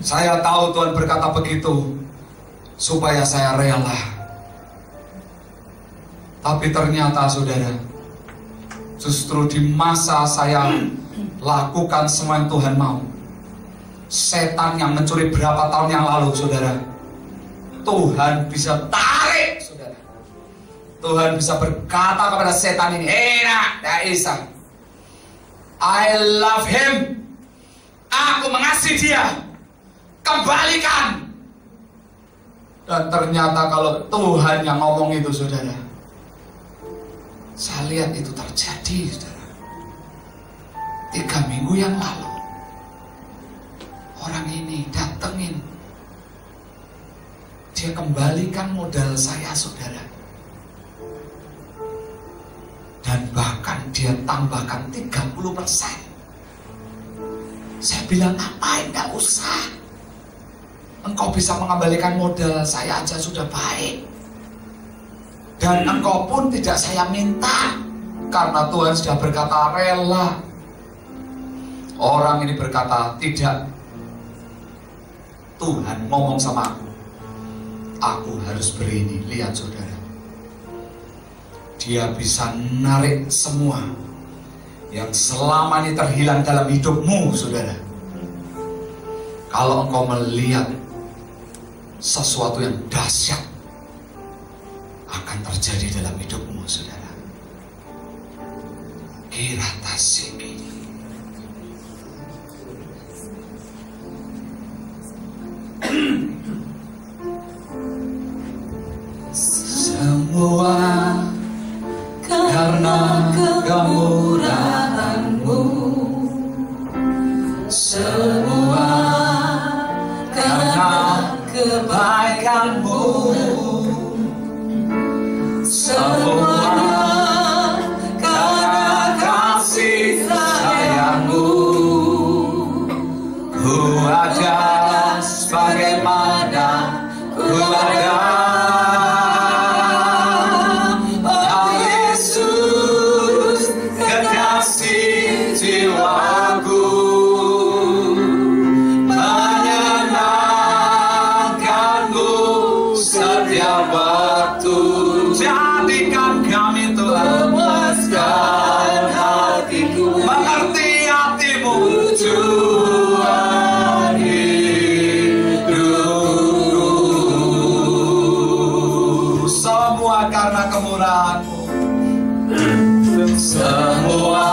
Saya tahu Tuhan berkata begitu supaya saya rela. Tapi ternyata saudara, justru di masa saya lakukan semua yang Tuhan mau, setan yang mencuri berapa tahun yang lalu saudara, Tuhan bisa tarik saudara. Tuhan bisa berkata kepada setan ini, nak, tidak bisa, I love him, aku mengasihi dia, kembalikan. Dan ternyata kalau Tuhan yang ngomong itu saudara, saya lihat itu terjadi saudara. 3 minggu yang lalu orang ini datengin dia kembalikan modal saya, saudara. Dan bahkan dia tambahkan 30%. Saya bilang, ngapain, gak usah. Engkau bisa mengembalikan modal saya aja sudah baik. Dan engkau pun tidak saya minta, karena Tuhan sudah berkata rela. Orang ini berkata, tidak. Tuhan ngomong sama aku harus beri ini. Lihat saudara, dia bisa narik semua yang selama ini terhilang dalam hidupmu, saudara. Kalau engkau melihat sesuatu yang dahsyat akan terjadi dalam hidupmu, saudara. Kirata siki. Semua karena kemurahan-Mu, semua karena kebaikan-Mu, semuanya karena kasih sayang-Mu. Ku ada sebagaimana ku ada. Jiwaku menyenangkan-Mu setiap waktu. Jadikan kami Tuhan, memuaskan hatiku, mengerti hati-Mu, tujuan hidupku. Semua karena kemurahan-Mu, semua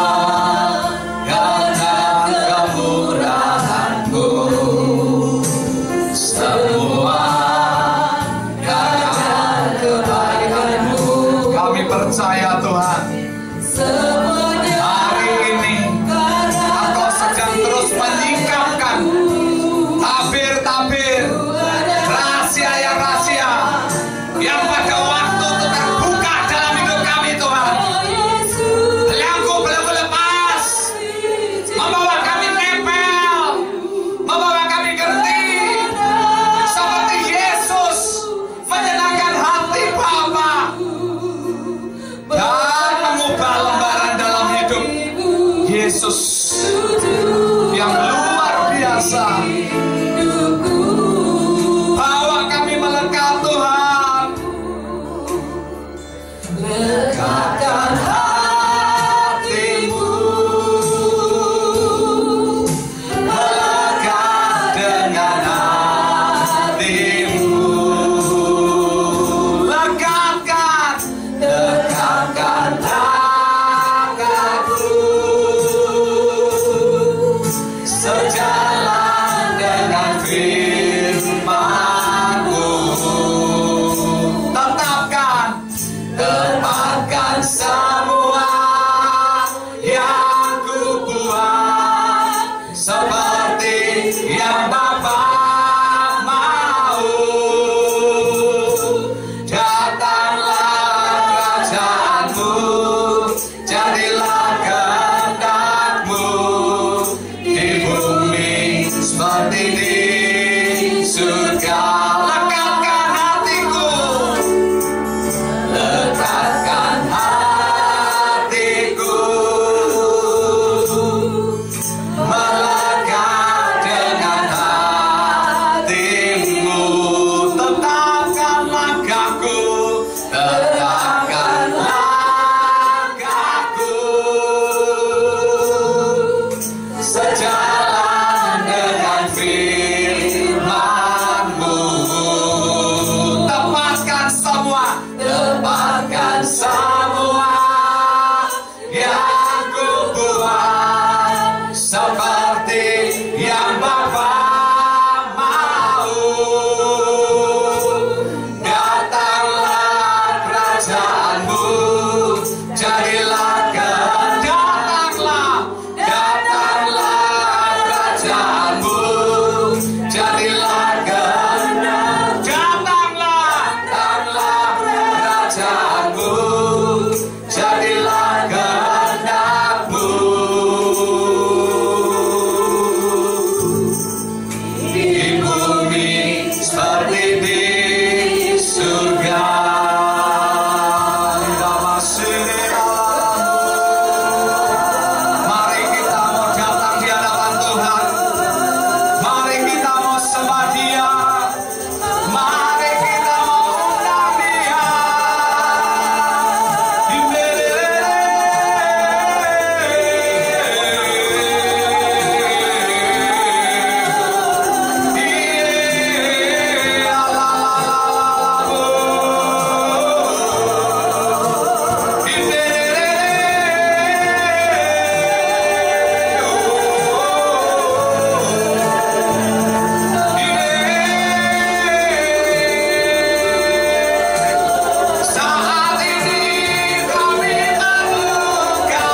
percaya Tuhan, hari ini Engkau sedang terus menyingkapkan tabir-tabir, rahasia yang pada waktu itu terbuka dalam hidup kami, Tuhan. Belenggu belum lepas, membawa kami nempel, membawa kami ngerti seperti Yesus menyenangkan hati Bapa dan mengubah lembaran dalam hidup Yesus yang luar biasa. Bawa kami melekat Tuhan, lekatkan hati-Mu, melekat dengan hati-Mu, lekatkan sejalan dengan firman-Mu. Tetapkan semua yang Ku buat seperti yang Bapa mau. Datanglah kerajaan-Mu, jadilah kehendak-Mu di bumi seperti di surga. Lekatkan hatiku, lekatkan hatiku, melekat dengan hati-Mu. Tetapkan langkahku, tetapkan langkahku, sejalan dengan firman-Mu. Tepatkan semua yang Ku buat seperti yang Bapa mau. Datanglah kerajaan-Mu, jadilah datanglah kerajaan-Mu, jadilah kehendak. Datanglah kehendakmu, jadilah kehendakmu di bumi seperti di surga. Mari kita mau datang di hadapan Tuhan. Mari kita mau sembah Dia. Mari kita mau undang Dia. Saat ini kami membuka Tuhan,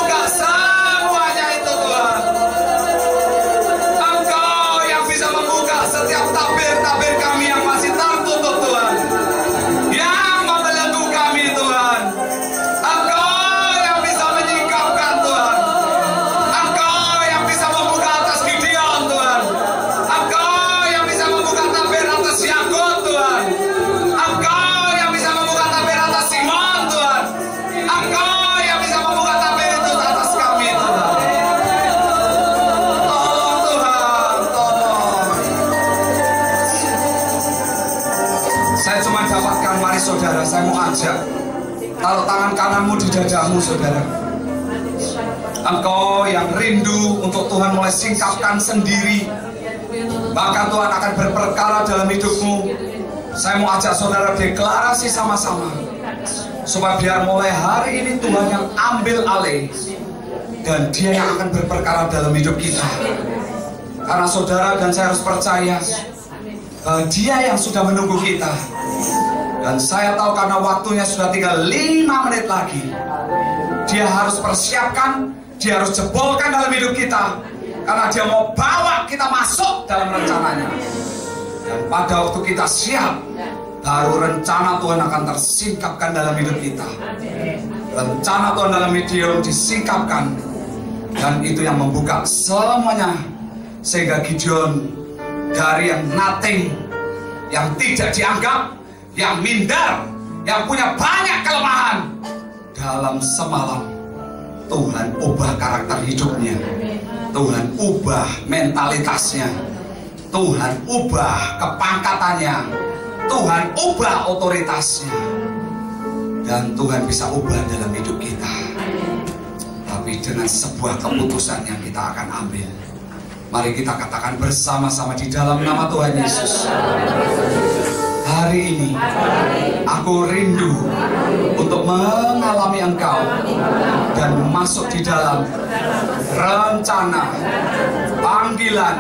Engkau yang meninggalkan kami, Engkau yang buka tabir-tabir yang memelukkan kami selama ini. Saya cuma dapatkan, mari saudara, saya mau ajak, taruh tangan kananmu di dadamu, saudara. Engkau yang rindu untuk Tuhan mulai singkapkan sendiri, maka Tuhan akan berperkara dalam hidupmu. Saya mau ajak saudara deklarasi sama-sama, supaya biar mulai hari ini Tuhan yang ambil alih, dan Dia yang akan berperkara dalam hidup kita. Karena saudara dan saya harus percaya, Dia yang sudah menunggu kita. Dan saya tahu karena waktunya sudah tinggal 5 menit lagi, Dia harus persiapkan, Dia harus jebolkan dalam hidup kita, karena Dia mau bawa kita masuk dalam rencananya. Dan pada waktu kita siap, baru rencana Tuhan akan tersingkapkan dalam hidup kita. Rencana Tuhan dalam hidup disingkapkan, dan itu yang membuka semuanya. Sehingga Gideon dari yang nothing, yang tidak dianggap, yang minder, yang punya banyak kelemahan, dalam semalam Tuhan ubah karakter hidupnya, Tuhan ubah mentalitasnya, Tuhan ubah kepangkatannya, Tuhan ubah otoritasnya, dan Tuhan bisa ubah dalam hidup kita. Tapi dengan sebuah keputusan yang kita akan ambil. Mari kita katakan bersama-sama di dalam nama Tuhan Yesus. Hari ini aku rindu untuk mengalami Engkau dan masuk di dalam rencana, panggilan,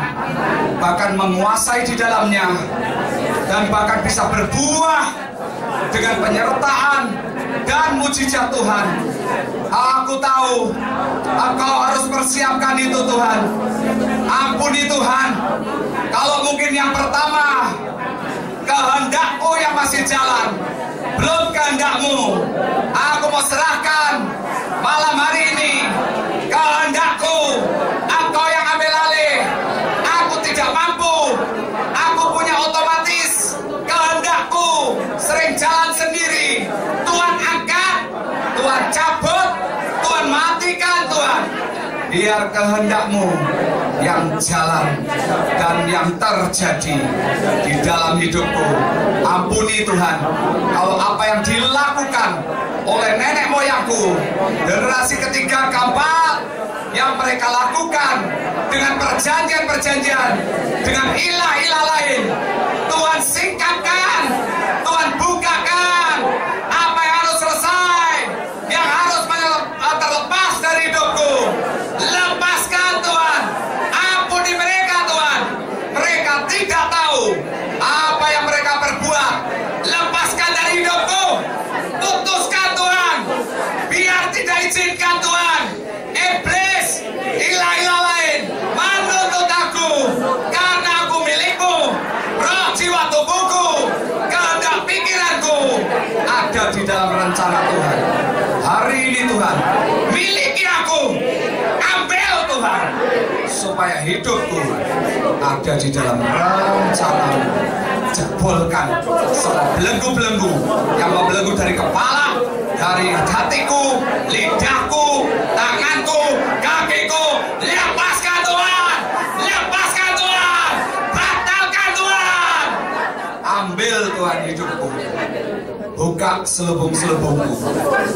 bahkan menguasai di dalamnya, dan bahkan bisa berbuah dengan penyertaan dan mujizat Tuhan. Aku tahu Engkau harus persiapkan itu, Tuhan. Ampuni Tuhan. Kalau mungkin yang pertama, kehendakku yang masih jalan, belum kehendakmu, aku mau serahkan malam hari ini. Kehendakku, engkau yang ambil alih. Aku tidak mampu, aku punya otomatis. Kehendakku sering jalan sendiri. Tuhan angkat, Tuhan cabut, Tuhan matikan Tuhan. Biar kehendakmu yang jalan dan yang terjadi di dalam hidupku. Ampuni Tuhan, kalau apa yang dilakukan oleh nenek moyangku, generasi ketiga keempat, yang mereka lakukan dengan perjanjian-perjanjian, dengan ilah-ilah lain, Tuhan singkapkan, Tuhan bukakan apa yang harus selesai, yang harus terlepas dari hidupku. Lepaskan Tuhan, ampuni mereka Tuhan, mereka tidak tahu apa yang mereka perbuat. Lepaskan dari hidupku, putuskan Tuhan, biar tidak izinkan Tuhan iblis, ilah-ilah lain menuntut aku, karena aku milikmu. Roh, jiwa, tubuhku, kehendak pikiranku ada di dalam rencana Tuhan. Hari ini Tuhan, miliki aku, ambil Tuhan, supaya hidupku ada di dalam rencana. Jebolkan semua belenggu-belenggu yang membelenggu dari kepala, dari hatiku, lidahku, tanganku, kakiku. Lepaskan Tuhan, lepaskan Tuhan, batalkan Tuhan. Ambil Tuhan hidupku, buka selubung-selubungku,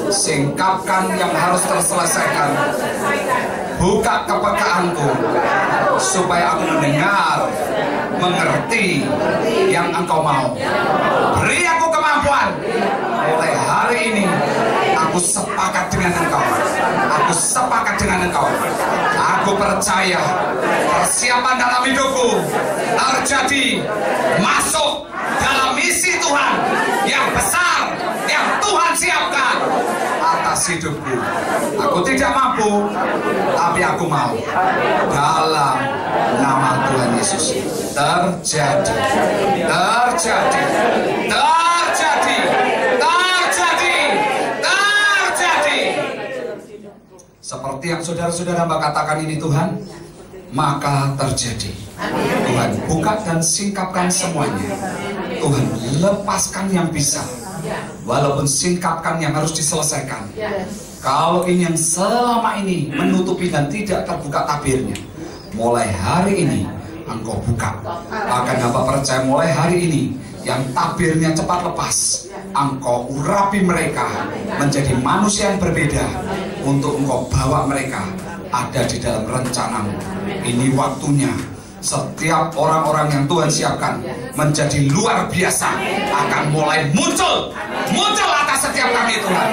singkapkan yang harus terselesaikan, buka kepekaanku supaya aku mendengar, mengerti yang Engkau mau. Beri aku kemampuan. Mulai hari ini aku sepakat dengan Engkau. Aku sepakat dengan Engkau. Aku percaya persiapan dalam hidupku terjadi, masuk dalam misi Tuhan yang besar yang Tuhan siapkan atas hidupku. Aku tidak mampu, tapi aku mau. Dalam nama Tuhan Yesus, terjadi, terjadi, terjadi, terjadi, terjadi. Seperti yang saudara-saudara Mbak katakan ini Tuhan, maka terjadi. Tuhan buka dan singkapkan semuanya. Tuhan lepaskan yang bisa, walaupun singkapkan yang harus diselesaikan. Kalau ini yang selama ini menutupi dan tidak terbuka tabirnya, mulai hari ini Engkau buka. Bahkan hamba percaya mulai hari ini yang tabirnya cepat lepas, Engkau urapi mereka menjadi manusia yang berbeda, untuk Engkau bawa mereka ada di dalam rencana-Mu. Ini waktunya setiap orang-orang yang Tuhan siapkan menjadi luar biasa akan mulai muncul atas setiap kami Tuhan.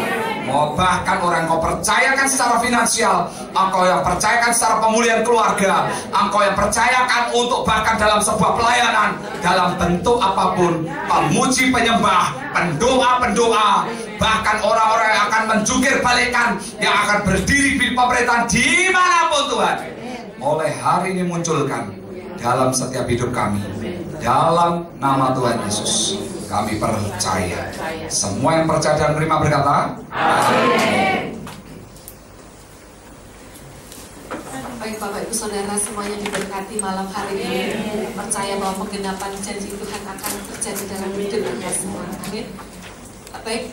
Oh, bahkan orang Engkau percayakan secara finansial, Engkau yang percayakan secara pemulihan keluarga, Engkau yang percayakan untuk bahkan dalam sebuah pelayanan, dalam bentuk apapun, pemuji, penyembah, pendoa, bahkan orang-orang yang akan menjungkir balikan, yang akan berdiri di pemerintahan dimanapun Tuhan. Mulai hari ini munculkan dalam setiap hidup kami, dalam nama Tuhan Yesus. Kami percaya. Semua yang percaya dan menerima berkata, amin. Baik Bapak Ibu Saudara semuanya diberkati malam hari ini. Percaya bahwa penggenapan janji Tuhan akan terjadi dalam hidup kita semua. Amin. Baik,